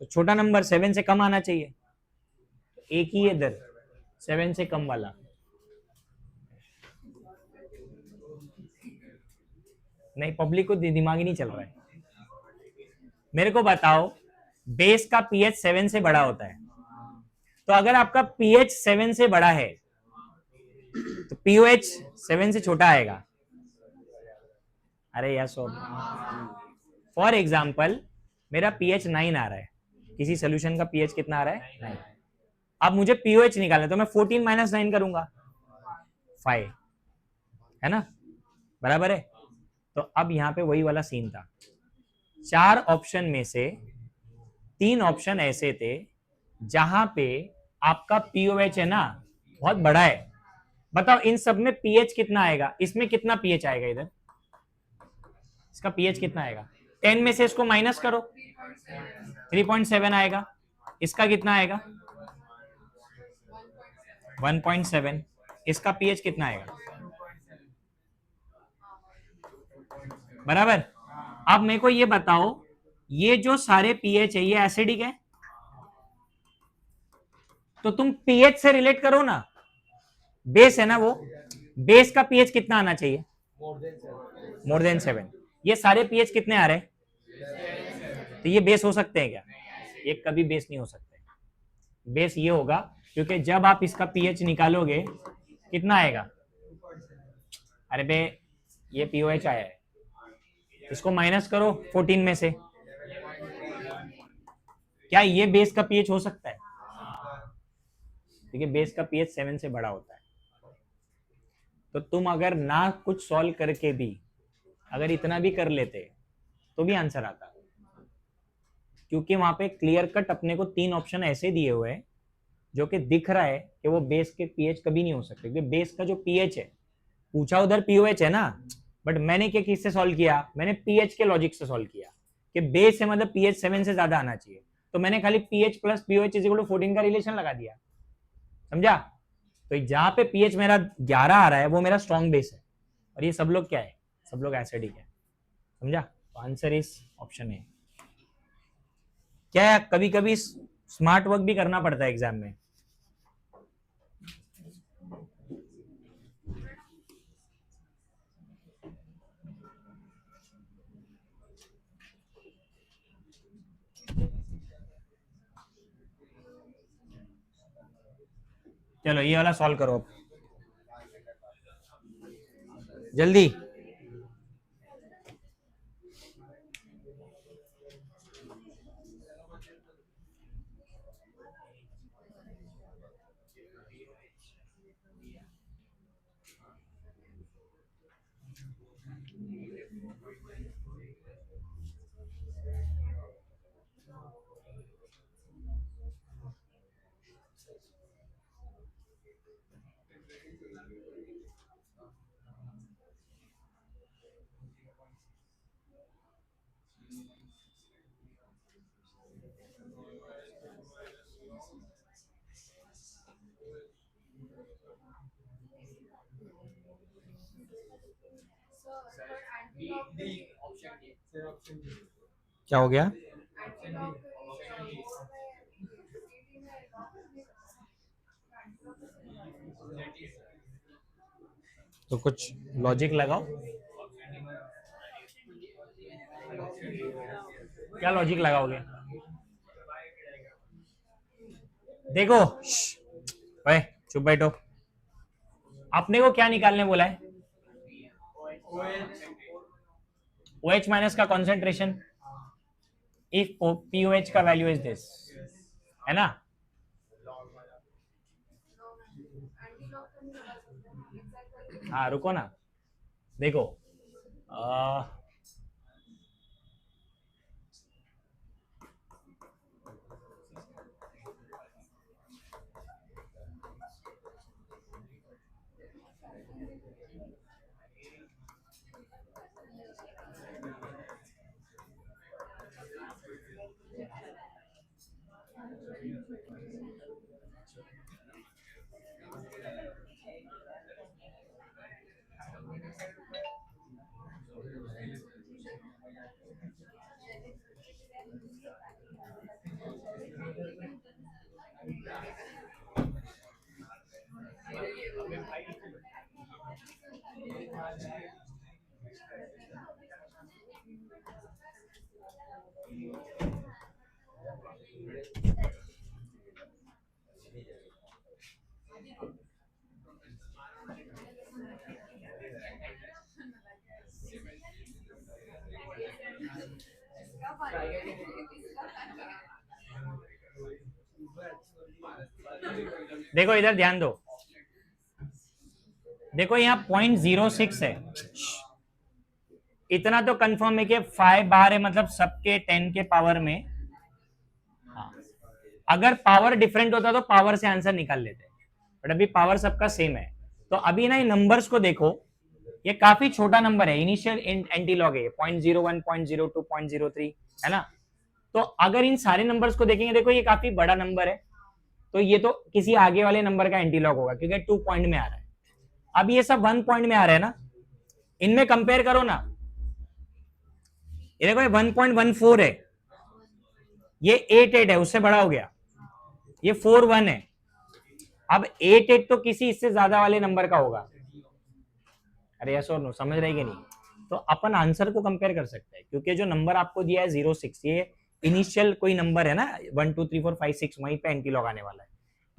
तो छोटा नंबर 7 से कम आना चाहिए। एक ही इधर 7 से कम वाला। नहीं, पब्लिक को दिमाग ही नहीं चल रहा है। मेरे को बताओ, बेस का पीएच 7 से बड़ा होता है, तो अगर आपका पीएच 7 से बड़ा है तो पीओएच 7 से छोटा आएगा। अरे यार सो, फॉर एग्जाम्पल मेरा पीएच 9 आ रहा है, किसी सोल्यूशन का पीएच कितना आ रहा है? 9। अब मुझे पीओएच निकालना है, तो मैं 14 माइनस 9 करूंगा, 5, है ना, बराबर है। तो अब यहां पे वही वाला सीन था, 4 ऑप्शन में से 3 ऑप्शन ऐसे थे जहां पे आपका पीओएच है ना बहुत बड़ा है। बताओ इन सब में पीएच कितना आएगा? इसमें कितना पीएच आएगा? इधर इसका पीएच कितना आएगा? 10 में से इसको माइनस करो, 3.7 आएगा। इसका कितना आएगा? 1.7। इसका पीएच कितना आएगा? बराबर। अब मेरे को ये बताओ, ये जो सारे पीएच है ये एसिडिक है, तो तुम पीएच से रिलेट करो ना, बेस है ना वो, बेस का पीएच कितना आना चाहिए? More than 7। ये सारे पीएच कितने आ रहे हैं? तो ये बेस हो सकते हैं क्या? ये कभी बेस नहीं हो सकते। बेस ये होगा क्योंकि जब आप इसका पीएच निकालोगे कितना आएगा? अरे बे, ये पीओएच आया है, इसको माइनस करो 14 में से, क्या ये बेस का पीएच हो सकता है? क्योंकि बेस का पीएच 7 से बड़ा होता है। तो तुम अगर ना कुछ सॉल्व करके भी अगर इतना भी कर लेते तो भी आंसर आता, क्योंकि वहां पे क्लियर कट अपने को 3 ऑप्शन ऐसे दिए हुए हैं जो कि दिख रहा है कि वो बेस के पीएच कभी नहीं हो सकते, क्योंकि बेस का जो पीएच है, पूछा उधर पीओएच है ना, बट मैंने क्या किससे सॉल्व किया? मैंने पीएच के लॉजिक से सॉल्व किया कि बेस है मतलब पीएच 7 से ज्यादा आना चाहिए, तो मैंने खाली pH plus pOH is equal to 14 का रिलेशन लगा दिया, समझा? तो जहां पे पीएच मेरा 11 आ रहा है वो मेरा स्ट्रॉन्ग बेस है, और ये सब लोग क्या है? सब लोग एसिडिक है, समझा? तो आंसर इज ऑप्शन है। क्या है, कभी कभी स्मार्ट वर्क भी करना पड़ता है एग्जाम में। चलो ये वाला सॉल्व करो अब जल्दी। क्या हो गया? तो कुछ लॉजिक लगाओ। क्या लॉजिक लगाओगे? देखो, ओए चुप बैठो। आपने को क्या निकालने बोला है? OH माइनस का कॉन्सेंट्रेशन इफ POH का वैल्यू इज दिस, है ना? हाँ रुको ना, देखो देखो इधर ध्यान दो, देखो यहाँ 0.06 है, इतना तो कंफर्म है कि 5 बाहर है, मतलब सबके 10 के पावर में। हाँ, अगर पावर डिफरेंट होता तो पावर से आंसर निकाल लेते, बट अभी पावर सबका सेम है। तो अभी ना इन नंबर्स को देखो, ये काफी छोटा नंबर है, इनिशियल एंटीलॉग है 0.01, 0.02, 0.03, है ना? तो अगर इन सारे नंबर्स को देखेंगे, देखो ये काफी बड़ा नंबर है, तो ये तो किसी आगे वाले नंबर का एंटीलॉग होगा क्योंकि 2 पॉइंट में आ रहा है। अब ये सब 1 पॉइंट में आ रहा है ना, इनमें कंपेयर करो ना, ये देखो ये 1.14 है, ये 88 है, उससे बड़ा हो गया, ये 41 है। अब 88 तो किसी इससे ज्यादा वाले नंबर का होगा। अरे यस और नो, समझ रहे कि नहीं? तो अपन आंसर को कंपेयर कर सकते हैं क्योंकि जो नंबर आपको दिया है 06, ये इनिशियल कोई नंबर है ना, 1 2 3 4 5 6, वहीं पे एंटी लॉग आने वाला है।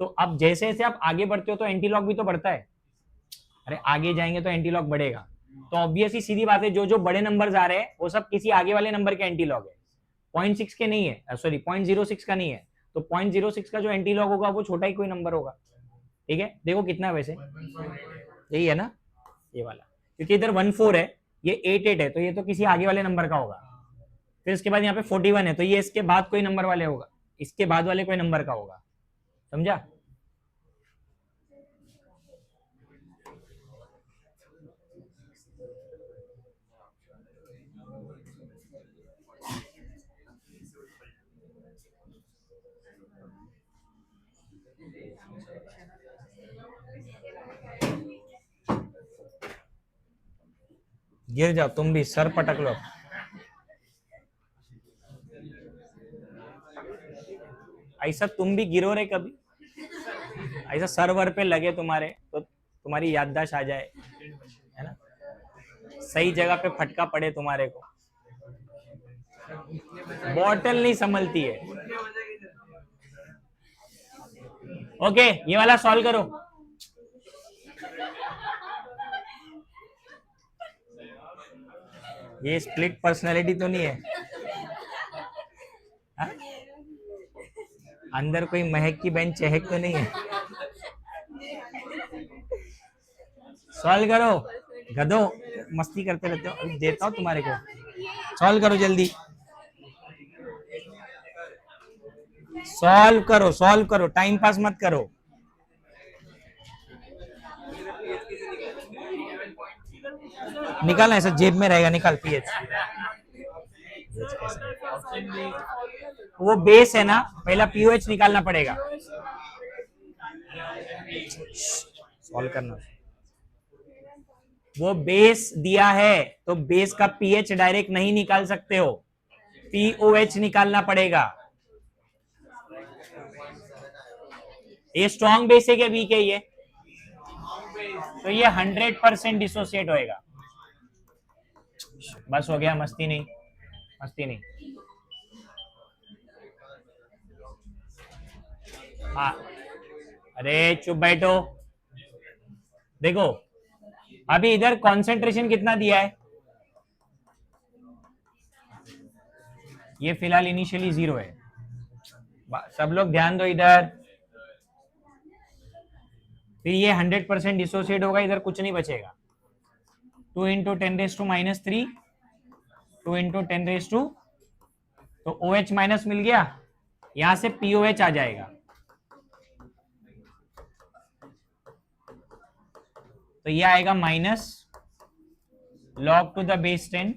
तो अब जैसे जैसे आप आगे बढ़ते हो तो एंटी लॉग भी तो बढ़ता है, अरे आगे जाएंगे तो एंटी लॉग बढ़ेगा। तो ऑब्वियसली सीधी बात है, जो जो बड़े नंबर आ रहे हैं वो सब किसी आगे वाले नंबर के एंटी लॉग है, 0.6 के नहीं है, सॉरी 0.06 का नहीं है। तो 0.06 का जो एंटी लॉग होगा वो छोटा ही कोई नंबर होगा, ठीक है? देखो कितना है वैसे, यही है ना, ये वाला, क्योंकि इधर 14 है, ये 88 है, तो ये तो किसी आगे वाले नंबर का होगा। फिर इसके बाद यहाँ पे 41 है, तो ये इसके बाद कोई नंबर वाले होगा, इसके बाद वाले कोई नंबर का होगा, समझा? गिर जाओ तुम भी, सर पटक लो। ऐसा तुम भी गिरो रे कभी, ऐसा सर्वर पे लगे तुम्हारे तो तुम्हारी याददाश्त आ जाए, है ना, सही जगह पे फटका पड़े तुम्हारे को, बॉटल नहीं संभलती है। ओके, ये वाला सॉल्व करो। ये स्प्लिट पर्सनालिटी तो नहीं है? हा? अंदर कोई महक की बहन चहक तो नहीं है? सॉल्व करो गधो, मस्ती करते रहते हो। अभी देता हूँ तुम्हारे को, सॉल्व करो जल्दी, सॉल्व करो, टाइम पास मत करो। निकाल, ऐसा जेब में रहेगा, निकाल पीएच। वो बेस है ना, पहला पीओएच निकालना पड़ेगा। सॉल्व करना, वो बेस दिया है तो बेस का पीएच डायरेक्ट नहीं निकाल सकते हो, पीओएच निकालना पड़ेगा। ये स्ट्रॉन्ग बेस है क्या वीक है ये? तो ये 100% डिसोसिएट होएगा। बस हो गया, मस्ती नहीं, मस्ती नहीं। हाँ, अरे चुप बैठो। देखो अभी इधर कॉन्सेंट्रेशन कितना दिया है? ये फिलहाल इनिशियली 0 है। सब लोग ध्यान दो इधर। फिर ये 100% डिसोसिएट होगा, इधर कुछ नहीं बचेगा। 2 इंटू 10⁻³ 2 इंटू 10⁻, तो OH माइनस मिल गया, यहां से POH आ जाएगा। तो ये आएगा minus log to the base 10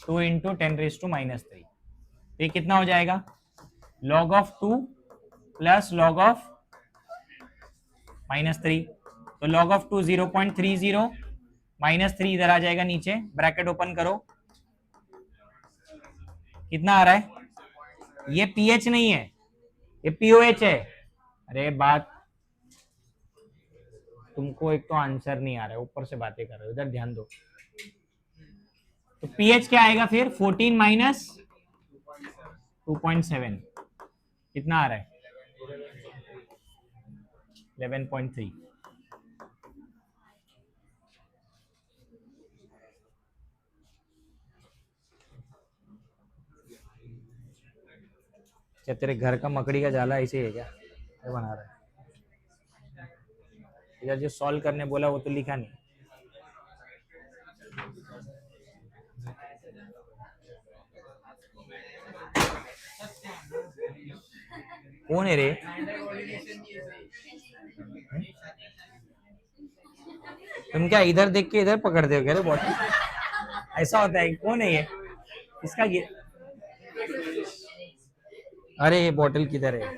2 into 10⁻³ तो ये कितना हो जाएगा? log of 2 plus log of -3। तो log ऑफ 2 0.30, -3 इधर आ जाएगा नीचे, ब्रैकेट ओपन करो, कितना आ रहा है? ये पीएच नहीं है, ये पीओएच है। अरे बात, तुमको एक तो आंसर नहीं आ रहा है, ऊपर से बातें कर रहे हो, इधर ध्यान दो। तो पीएच क्या आएगा फिर? 14 माइनस 2.7 कितना आ रहा है? 11.3। क्या तेरे घर का मकड़ी का जाला ऐसे है क्या? क्या बना रहा है? इधर जो सॉल्व करने बोला वो तो लिखा नहीं। कौन है रे? तुम क्या इधर देख के इधर पकड़ते हो क्या रे बॉटल? ऐसा होता है? कौन है ये? इसका अरे ये बॉटल किधर है?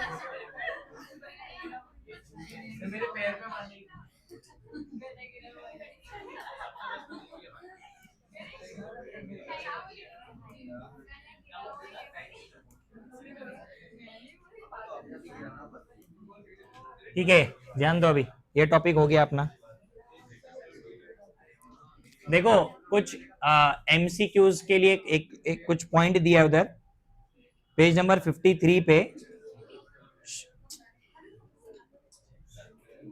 ठीक है, ध्यान दो, अभी ये टॉपिक हो गया अपना। देखो कुछ MCQs के लिए एक कुछ पॉइंट दिया है उधर, पेज नंबर 53 पे।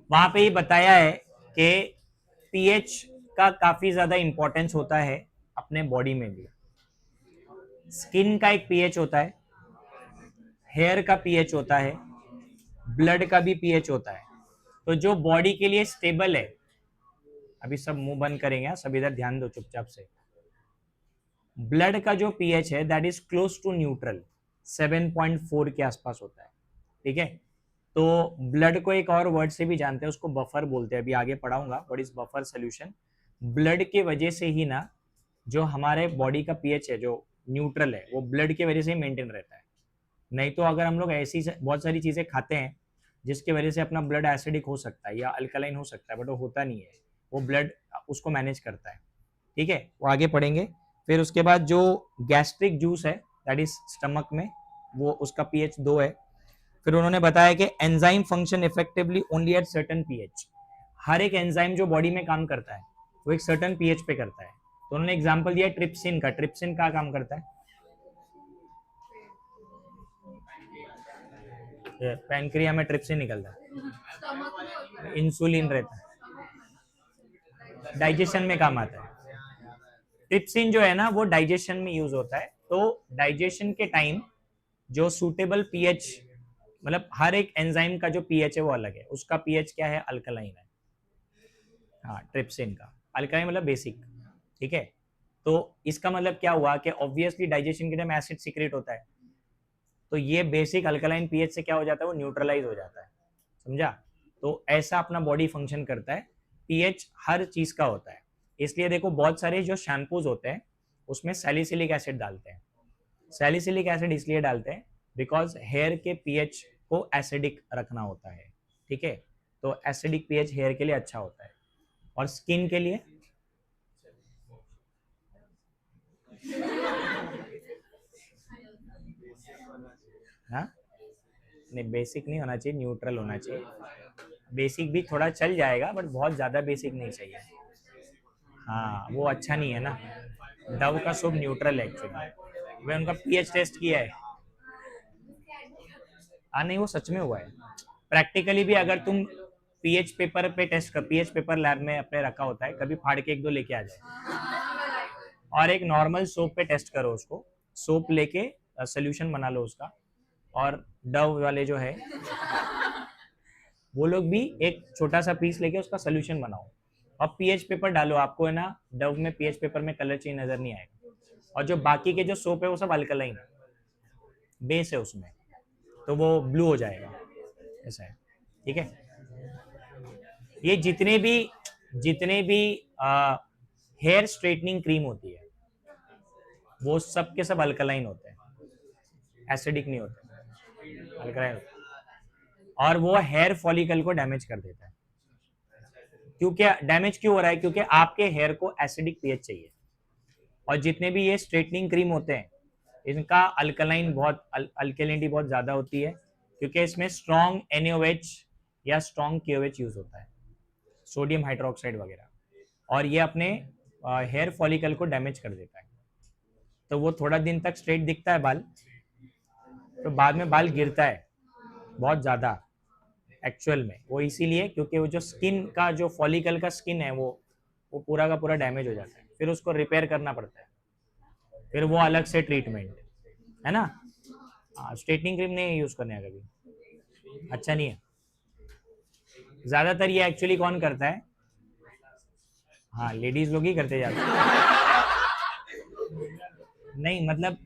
वहां पे ही बताया है कि पीएच का काफी ज्यादा इंपॉर्टेंस होता है अपने बॉडी में भी। स्किन का एक पीएच होता है, हेयर का पीएच होता है, ब्लड का भी पीएच होता है। तो जो बॉडी के लिए स्टेबल है, अभी सब मुंह बंद करेंगे, सब इधर ध्यान दो चुपचाप से। ब्लड का जो पीएच है that is close to neutral, 7.4 के आसपास होता है। ठीक है, तो ब्लड को एक और वर्ड से भी जानते हैं, उसको बफर बोलते हैं, अभी आगे पढ़ाऊंगा what is buffer solution. Blood के वजह से ही ना जो हमारे बॉडी का पीएच है जो न्यूट्रल है, वो ब्लड के वजह से ही मेंटेन रहता है। नहीं तो अगर हम लोग ऐसी बहुत सारी चीजें खाते हैं जिसकी वजह से अपना ब्लड एसिडिक हो सकता है या अल्कलाइन हो सकता है, बट वो होता नहीं है, वो ब्लड उसको मैनेज करता है। ठीक है, वो आगे पढ़ेंगे। फिर उसके बाद जो गैस्ट्रिक जूस है दैट इज स्टमक में, वो उसका पीएच 2 है। फिर उन्होंने बताया कि enzyme function effectively only at certain pH. हर एक एंजाइम जो बॉडी में काम करता है वो एक सर्टेन पीएच पे करता है। तो उन्होंने एग्जांपल दिया ट्रिप्सिन का। ट्रिप्सिन का काम करता है, पैनक्रिया में ट्रिप्सिन निकलता है, इंसुलिन रहता है, डाइजेशन में काम आता है। ट्रिप्सिन जो है ना वो डाइजेशन में यूज होता है, तो डाइजेशन के टाइम जो सूटेबल पीएच, मतलब हर एक एंजाइम का जो पीएच है वो अलग है, उसका पीएच क्या है, अल्कलाइन है। हाँ, ट्रिप्सिन का अल्कलाइन मतलब बेसिक, ठीक है। तो इसका मतलब क्या हुआ कि ऑब्वियसली डाइजेशन के टाइम एसिड सीक्रेट होता है, तो ये बेसिक अल्कलाइन पीएच से क्या हो जाता है, वो न्यूट्रलाइज हो जाता है, समझा। तो ऐसा अपना बॉडी फंक्शन करता है, पीएच हर चीज का होता है। इसलिए देखो बहुत सारे जो शैम्पूज होते हैं उसमें सैलिसिलिक एसिड डालते हैं। सैलिसिलिक एसिड इसलिए डालते हैं बिकॉज हेयर के पीएच को एसिडिक रखना होता है, ठीक है। तो एसिडिक पीएच हेयर के लिए अच्छा होता है। और स्किन के लिए हाँ, नहीं बेसिक नहीं होना चाहिए, न्यूट्रल होना चाहिए। बेसिक भी थोड़ा चल जाएगा बट बहुत ज्यादा बेसिक नहीं चाहिए। हाँ वो अच्छा नहीं है ना, डव का सूप न्यूट्रल है एक्चुअली, मैं उनका पीएच टेस्ट किया है। हाँ नहीं वो सच में हुआ है, प्रैक्टिकली भी अगर तुम पीएच पेपर पे टेस्ट कर, पीएच पेपर लैब में अपने रखा होता है, कभी फाड़ के एक दो लेके आ जाए और एक नॉर्मल सोप पे टेस्ट करो उसको, सोप लेके सोल्यूशन बना लो उसका, और डव वाले जो है वो लोग भी एक छोटा सा पीस लेके उसका सोल्यूशन बनाओ और पीएच पेपर डालो, आपको है ना डव में पीएच पेपर में कलर चेंज नजर नहीं आएगा। और जो बाकी के जो सोप है वो सब अल्कलाइन बेस है उसमें, तो वो ब्लू हो जाएगा, ऐसा है, ठीक है। ये जितने भी हेयर स्ट्रेटनिंग क्रीम होती है वो सब के सब अल्कलाइन होते हैं, एसिडिक नहीं होते, अल्कलाइन होते हैं। और वो हेयर फॉलिकल को डैमेज कर देता है। क्योंकि डैमेज क्यों हो रहा है, क्योंकि आपके हेयर को एसिडिक पीएच चाहिए। और जितने भी ये स्ट्रेटनिंग क्रीम होते हैं इनका अल्कलाइन बहुत अल्कलिनिटी बहुत ज्यादा होती है, क्योंकि इसमें स्ट्रॉन्ग NaOH या स्ट्रॉन्ग KOH यूज होता है, सोडियम हाइड्रोक्साइड वगैरह, और ये अपने हेयर फॉलिकल को डैमेज कर देता है। तो वो थोड़ा दिन तक स्ट्रेट दिखता है बाल, तो बाद में बाल गिरता है बहुत ज्यादा एक्चुअल में, वो इसीलिए क्योंकि वो जो स्किन का जो फॉलिकल का स्किन है वो पूरा का पूरा डैमेज हो जाता है, फिर उसको रिपेयर करना पड़ता है, फिर वो अलग से ट्रीटमेंट है ना। स्ट्रेटनिंग क्रीम नहीं यूज करने का कभी, अच्छा नहीं है। ज्यादातर ये एक्चुअली कौन करता है, हाँ लेडीज लोग ही करते जाते हैं। नहीं मतलब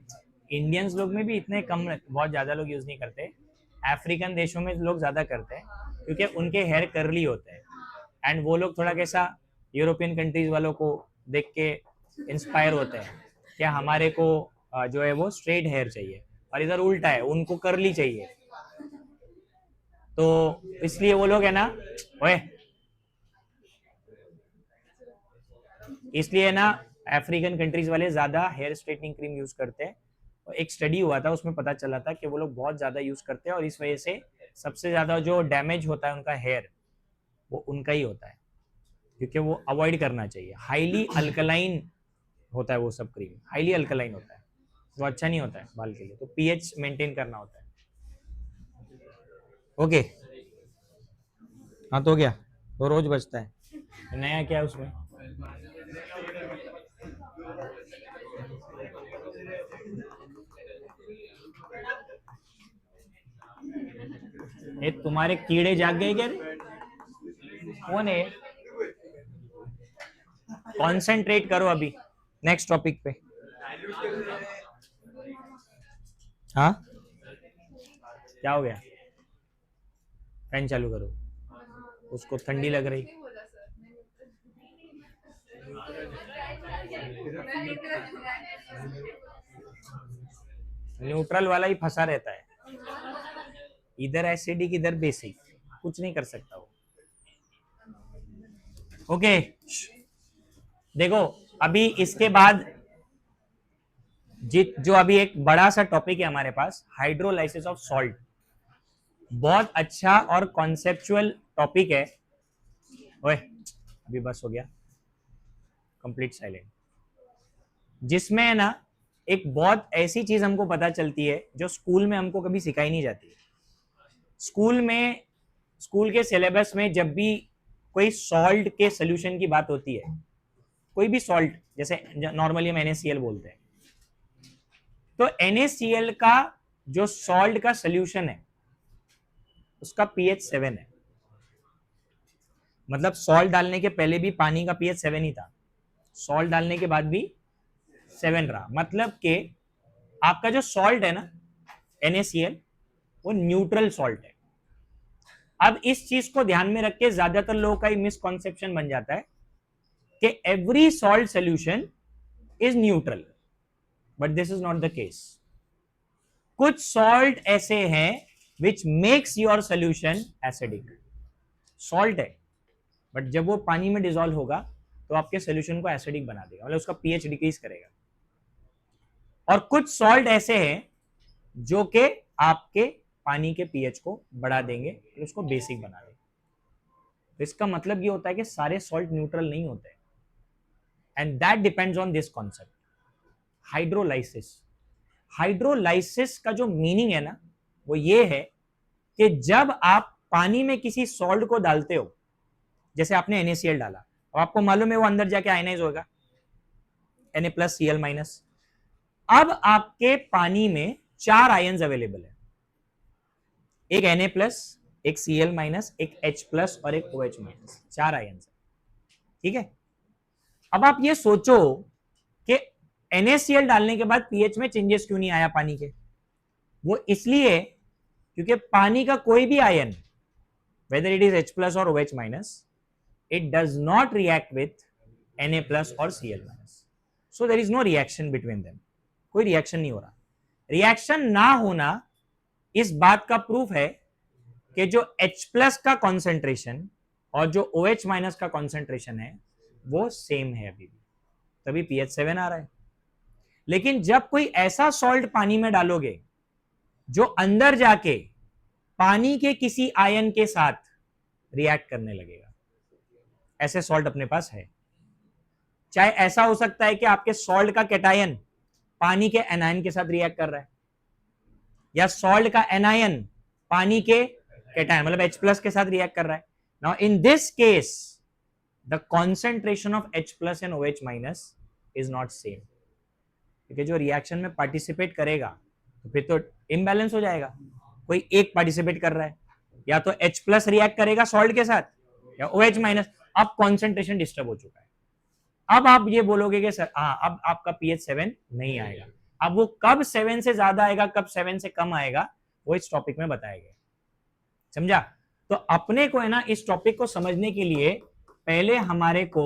इंडियंस लोग में भी इतने कम, बहुत ज्यादा लोग यूज नहीं करते, अफ्रीकन देशों में लोग ज्यादा करते हैं क्योंकि उनके हेयर कर्ली होते हैं, एंड वो लोग थोड़ा कैसा यूरोपियन कंट्रीज वालों को देख के इंस्पायर होते हैं कि हमारे को जो है वो स्ट्रेट हेयर चाहिए, और इधर उल्टा है, उनको कर्ली चाहिए। तो इसलिए वो लोग है ना, ओए इसलिए ना अफ्रीकन कंट्रीज वाले ज्यादा हेयर स्ट्रेटनिंग क्रीम यूज करते हैं। और एक स्टडी हुआ था उसमें पता चला था कि वो लोग बहुत ज्यादा यूज करते हैं, और इस वजह से सबसे ज्यादा जो डैमेज होता है उनका हेयर वो उनका ही होता है, क्योंकि वो अवॉइड करना चाहिए। हाईली अल्कलाइन होता है वो सब क्रीम, हाईली अल्कलाइन होता है, वो अच्छा नहीं होता है बाल के लिए, तो पीएच मेंटेन करना होता है। ओके, हाँ तो हो गया, तो रोज बचता है, नया क्या है उसमें। ये तुम्हारे कीड़े जाग गए क्या रे? कौन है? कॉन्सेंट्रेट करो अभी नेक्स्ट टॉपिक पे। हाँ क्या हो गया, फैन चालू करो, उसको ठंडी लग रही। न्यूट्रल वाला ही फंसा रहता है, इधर एसिडिक इधर बेसिक, कुछ नहीं कर सकता वो। ओके देखो, अभी इसके बाद जो अभी एक बड़ा सा टॉपिक है हमारे पास, हाइड्रोलाइसिस ऑफ सॉल्ट। बहुत अच्छा और कॉन्सेप्चुअल टॉपिक है। ओए अभी बस हो गया, कंप्लीट साइलेंट। जिसमें है ना एक बहुत ऐसी चीज हमको पता चलती है जो स्कूल में हमको कभी सिखाई नहीं जाती, स्कूल के सिलेबस में जब भी कोई सॉल्ट के सोल्यूशन की बात होती है, कोई भी सॉल्ट, जैसे नॉर्मली हम NaCl बोलते हैं, तो NaCl का जो सॉल्ट का सोल्यूशन है उसका pH 7 है। मतलब सॉल्ट डालने के पहले भी पानी का pH 7 ही था, सॉल्ट डालने के बाद भी 7 रहा। मतलब कि आपका जो सॉल्ट है ना NaCl, वो न्यूट्रल सॉल्ट है। अब इस चीज को ध्यान में रख के ज्यादातर लोगों का मिसकॉन्सेप्शन बन जाता है कि every salt solution is neutral, but this is not the case. कुछ सॉल्ट ऐसे हैं which makes your solution acidic. Salt है बट जब वो पानी में डिसॉल्व होगा तो आपके सोल्यूशन को एसिडिक बना देगा, मतलब उसका पीएच डिक्रीज करेगा। और कुछ सॉल्ट ऐसे हैं जो कि आपके पानी के पीएच को बढ़ा देंगे, तो उसको बेसिक बना देंगे। तो इसका मतलब ये होता है कि सारे सॉल्ट न्यूट्रल नहीं होते, and that depends on this concept hydrolysis. Hydrolysis का जो मीनिंग है ना, वो ये है कि जब आप पानी में किसी सॉल्ट को डालते हो, जैसे आपने NaCl डाला और आपको मालूम है वो अंदर जाके आयनाइज होगा Na+Cl-। अब आपके पानी में 4 आयन्स अवेलेबल है, एक Na+, एक Cl-, एक H+, और एक OH-। 4 आयन्स, ठीक है। अब आप ये सोचो कि NaCl डालने के बाद पीएच में चेंजेस क्यों नहीं आया पानी के? वो इसलिए क्योंकि पानी का कोई भी ion, whether it is H+ or OH-, it does not react with Na+ or Cl-। so there is no reaction between them, कोई रिएक्शन नहीं हो रहा। रिएक्शन ना होना इस बात का प्रूफ है कि जो H+ का कॉन्सेंट्रेशन और जो OH- का कॉन्सेंट्रेशन है वो सेम है अभी भी, तभी pH 7 आ रहा है। लेकिन जब कोई ऐसा सॉल्ट पानी में डालोगे जो अंदर जाके पानी के किसी आयन के साथ रिएक्ट करने लगेगा, ऐसे सॉल्ट अपने पास है। चाहे ऐसा हो सकता है कि आपके सॉल्ट का कैटायन पानी के एनायन के साथ रिएक्ट कर रहा है, या सॉल्ट का एनायन पानी के कैटायन मतलब H+ के साथ रिएक्ट कर रहा है। Now in this case the concentration of H+ and OH- is not same, क्योंकि जो रिएक्शन में पार्टिसिपेट करेगा तो फिर तो इम्बैलेंस हो जाएगा। कोई एक पार्टिसिपेट कर रहा है, या तो H+ रिएक्ट करेगा सॉल्ट के साथ या OH-। अब कॉन्सेंट्रेशन डिस्टर्ब हो चुका है। अब आप ये बोलोगे कि सर हाँ अब आपका pH 7 नहीं आएगा। अब वो कब 7 से ज्यादा आएगा, कब 7 से कम आएगा, वो इस टॉपिक में बताया गया। समझा? तो अपने को है ना इस टॉपिक को समझने के लिए पहले हमारे को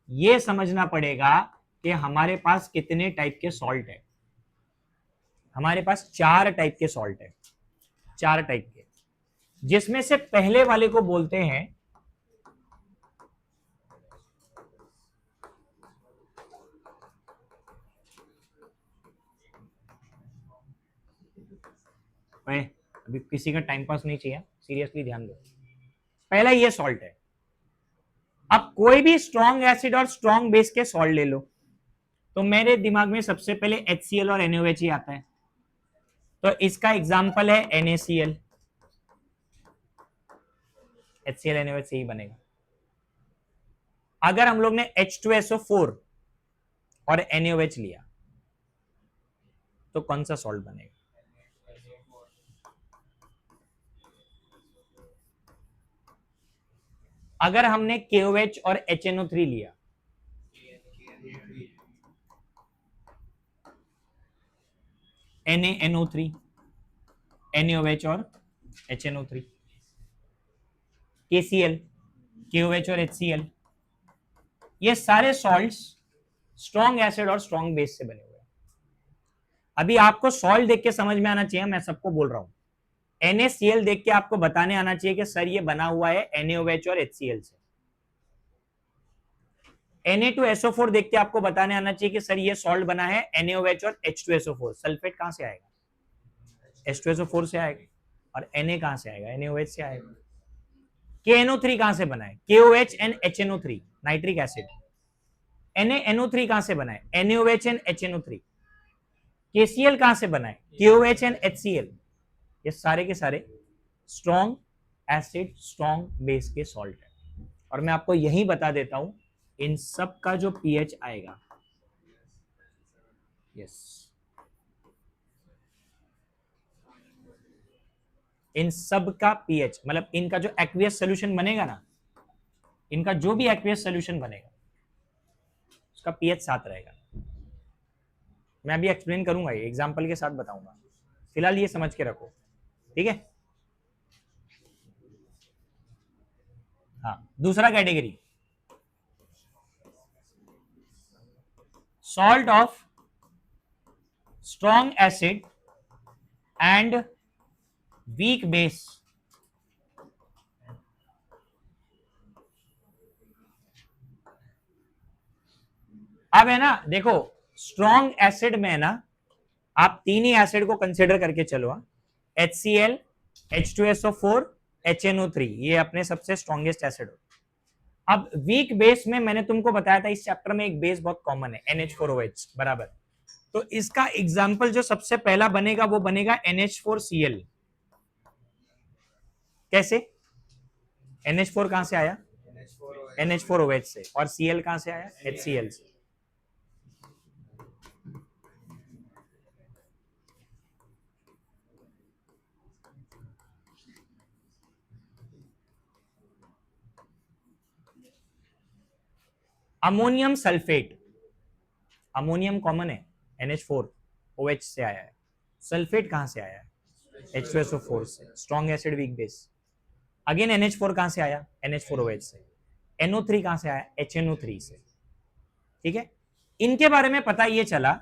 ये समझना पड़ेगा कि हमारे पास कितने टाइप के सॉल्ट है। हमारे पास 4 टाइप के सॉल्ट है, 4 टाइप के, जिसमें से पहले वाले को बोलते हैं अभी किसी का टाइम पास नहीं चाहिए, सीरियसली ध्यान दो। पहला ये सॉल्ट है। अब कोई भी स्ट्रॉन्ग एसिड और स्ट्रॉन्ग बेस के सॉल्ट ले लो, तो मेरे दिमाग में सबसे पहले HCl और NaOH ही आता है। तो इसका एग्जांपल है NaCl, HCl NaOH से ही बनेगा। अगर हम लोग ने H2SO4 और NaOH लिया तो कौन सा सॉल्ट बनेगा? अगर हमने KOH और HNO3 लिया, NaNO3, NaOH और HNO3, KCl, KOH और HCl, ये सारे सॉल्ट्स स्ट्रॉन्ग एसिड और स्ट्रॉन्ग बेस से बने हुए हैं। अभी आपको सॉल्ट देख के समझ में आना चाहिए, मैं सबको बोल रहा हूं। NaCl देख के आपको बताने आना चाहिए कि सर ये बना हुआ है NaOH और HCl से। Na2SO4 देख के आपको बताने आना चाहिए कि सर ये सॉल्ट बना है NaOH और H2SO4। सल्फेट कहां से आएगा? H2SO4 से आएगा। और Na कहां से आएगा? NaOH से आएगा। KNO3 कहां से बना है? KOH and HNO3, nitric acid. NaNO3 कहां से बना है? NaOH and HNO3। KCl कहां से बना है? KOH and HCl। ये सारे के सारे स्ट्रॉन्ग एसिड स्ट्रॉन्ग बेस के सॉल्ट है। और मैं आपको यही बता देता हूं इन सब का जो पीएच आएगा, यस, इन सब का पीएच मतलब इनका जो एक्वियस सोल्यूशन बनेगा ना, इनका जो भी एक्वियस सोल्यूशन बनेगा उसका पीएच 7 रहेगा। मैं अभी एक्सप्लेन करूंगा, ये एग्जांपल के साथ बताऊंगा, फिलहाल ये समझ के रखो, ठीक है। हाँ, दूसरा category, salt of strong acid and weak base. अब है ना, देखो स्ट्रॉन्ग एसिड में ना आप तीन ही एसिड को कंसिडर करके चलो, HCl, H2SO4, HNO3, ये अपने सबसे स्ट्रॉन्गेस्ट एसिड हो। अब वीक बेस में मैंने तुमको बताया था इस चैप्टर में एक बेस बहुत कॉमन है, NH4OH, बराबर। तो इसका एग्जाम्पल जो सबसे पहला बनेगा वो बनेगा NH4Cl। कैसे? NH4 कहां से आया? NH4OH से। और Cl कहां से आया? HCl से। अमोनियम सल्फेट, अमोनियम कॉमन है, NH4OH से आया है। सल्फेट कहां से आया है? H2SO4 से। Strong acid weak base. Again NH4 कहां से आया? NH4OH से। NO3 कहां से आया? HNO3 से। ठीक है, इनके बारे में पता ये चला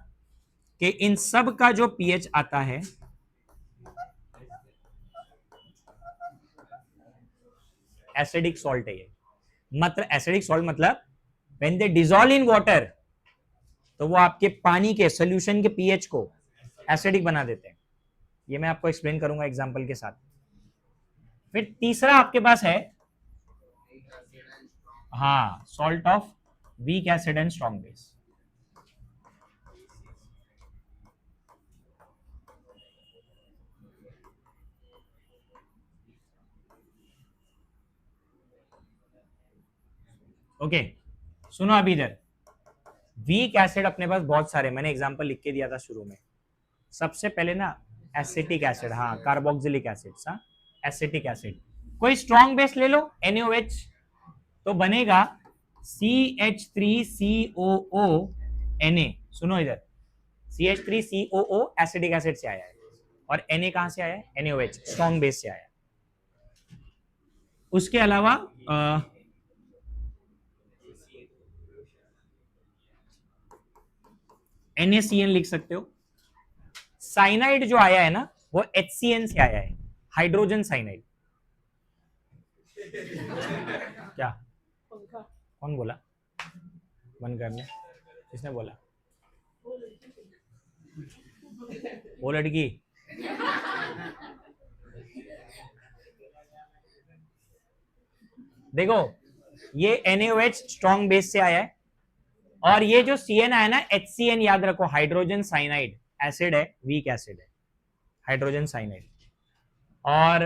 कि इन सब का जो पीएच आता है एसिडिक सॉल्ट है ये। मतलब एसिडिक सॉल्ट मतलब when they dissolve in water तो वो आपके पानी के सोल्यूशन के पीएच को एसिडिक बना देते हैं। ये मैं आपको एक्सप्लेन करूंगा एग्जांपल के साथ। फिर तीसरा आपके पास है, हाँ, salt of weak acid and strong base. Okay, सुनो अभी इधर, वीक एसिड अपने पास बहुत सारे, मैंने एग्जांपल लिख के दिया था शुरू में। सबसे पहले ना एसिटिक एसिड, हाँ, कार्बोक्सिलिक एसिड, हाँ, एसिटिक एसिड। कोई स्ट्रॉन्ग बेस ले लो, NaOH, तो बनेगा CH3COO Na। सुनो इधर, CH3COO एसिडिक एसिड से आया है, और Na कहां से आया है? NaOH, स्ट्रॉन्ग बेस से आया है। उसके अलावा NaCN लिख सकते हो। साइनाइड जो आया है ना वो HCN से आया है, हाइड्रोजन साइनाइड। क्या? कौन बोला बंद करने? किसने बोला? वो लड़की। देखो ये NaOH स्ट्रॉन्ग बेस से आया है, और ये जो CN आया ना HCN, याद रखो हाइड्रोजन साइनाइड एसिड है, वीक एसिड है, हाइड्रोजन साइनाइड। और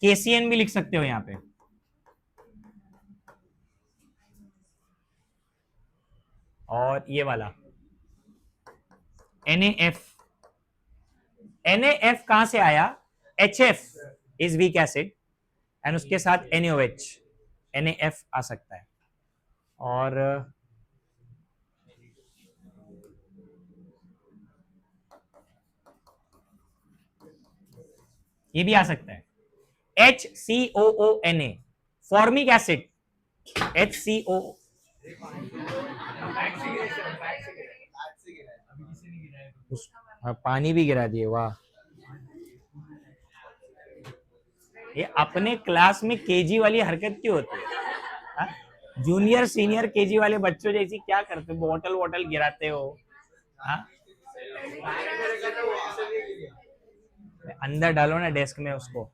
KCN भी लिख सकते हो यहां पे। और ये वाला NaF, NaF कहां से आया? HF is weak acid, and उसके साथ NaOH, NaF आ सकता है। और ये भी आ सकता है, HCOONA, फॉर्मिक एसिड, HCO। पानी भी गिरा दिए, वाह। ये अपने क्लास में केजी वाली हरकत क्यों होती है? हा? जूनियर सीनियर केजी वाले बच्चों जैसी क्या करते हो? बॉटल वॉटल गिराते हो? हा? अंदर डालो ना डेस्क में उसको।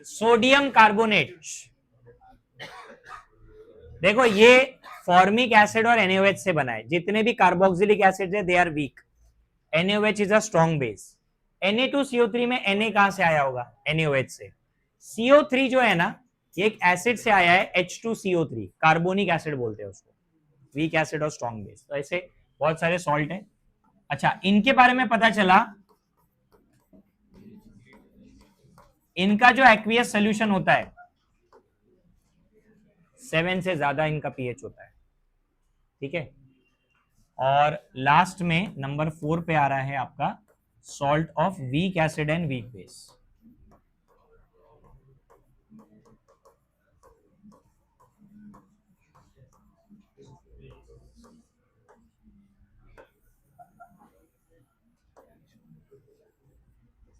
सोडियम कार्बोनेट, देखो ये फॉर्मिक एसिड और NaOH से बना है, जितने भी कार्बोक्सिलिक एसिड है they are weak, NaOH is a strong base. Na2CO3 में Na कहां से आया होगा? NaOH से। CO3 जो है ना, ये एक एसिड से आया है, H2CO3, कार्बोनिक एसिड बोलते हैं उसको, वीक एसिड और स्ट्रॉन्ग बेस। तो ऐसे बहुत सारे सॉल्ट है। अच्छा, इनके बारे में पता चला, इनका जो एक्वियस सोल्यूशन होता है 7 से ज्यादा इनका पीएच होता है, ठीक है। और लास्ट में नंबर 4 पे आ रहा है आपका salt of weak acid and weak base.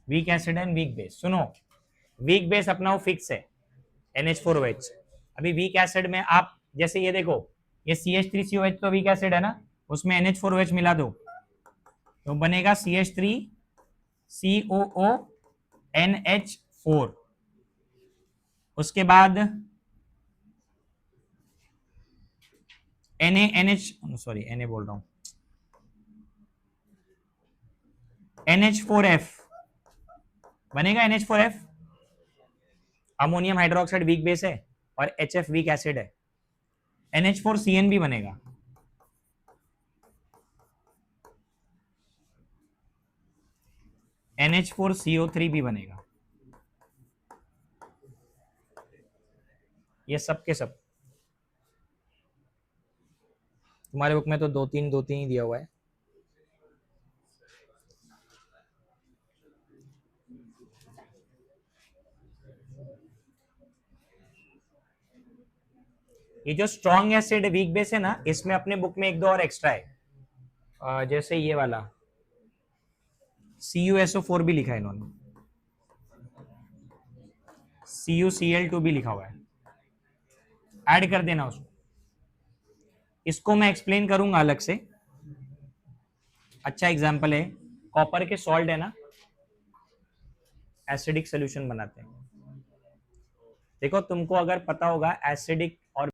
Weak acid and weak base, सुनो, वीक बेस अपना वो फिक्स है NH4OH। अभी वीक एसिड में आप जैसे ये देखो, ये CH3COH तो वीक एसिड है ना, उसमें NH4OH मिला दो तो बनेगा CH3COONH4। उसके बाद सॉरी Na बोल रहा हूं, NH4F बनेगा। NH4F ammonium hydroxide weak base है और HF वीक एसिड है। NH4CN भी बनेगा। NH4CO3 भी बनेगा। ये सब के सब तुम्हारे बुक में तो दो तीन ही दिया हुआ है। ये जो स्ट्रॉन्ग एसिड वीक बेस है ना, इसमें अपने बुक में एक दो और एक्स्ट्रा है, जैसे ये वाला CuSO4 भी लिखा है इन्होंने, CuCl2 भी लिखा हुआ है, ऐड कर देना उसको। इसको मैं एक्सप्लेन करूंगा अलग से। अच्छा एग्जांपल है, कॉपर के सॉल्ट है ना, एसिडिक सोल्यूशन बनाते हैं। देखो तुमको अगर पता होगा एसिडिक और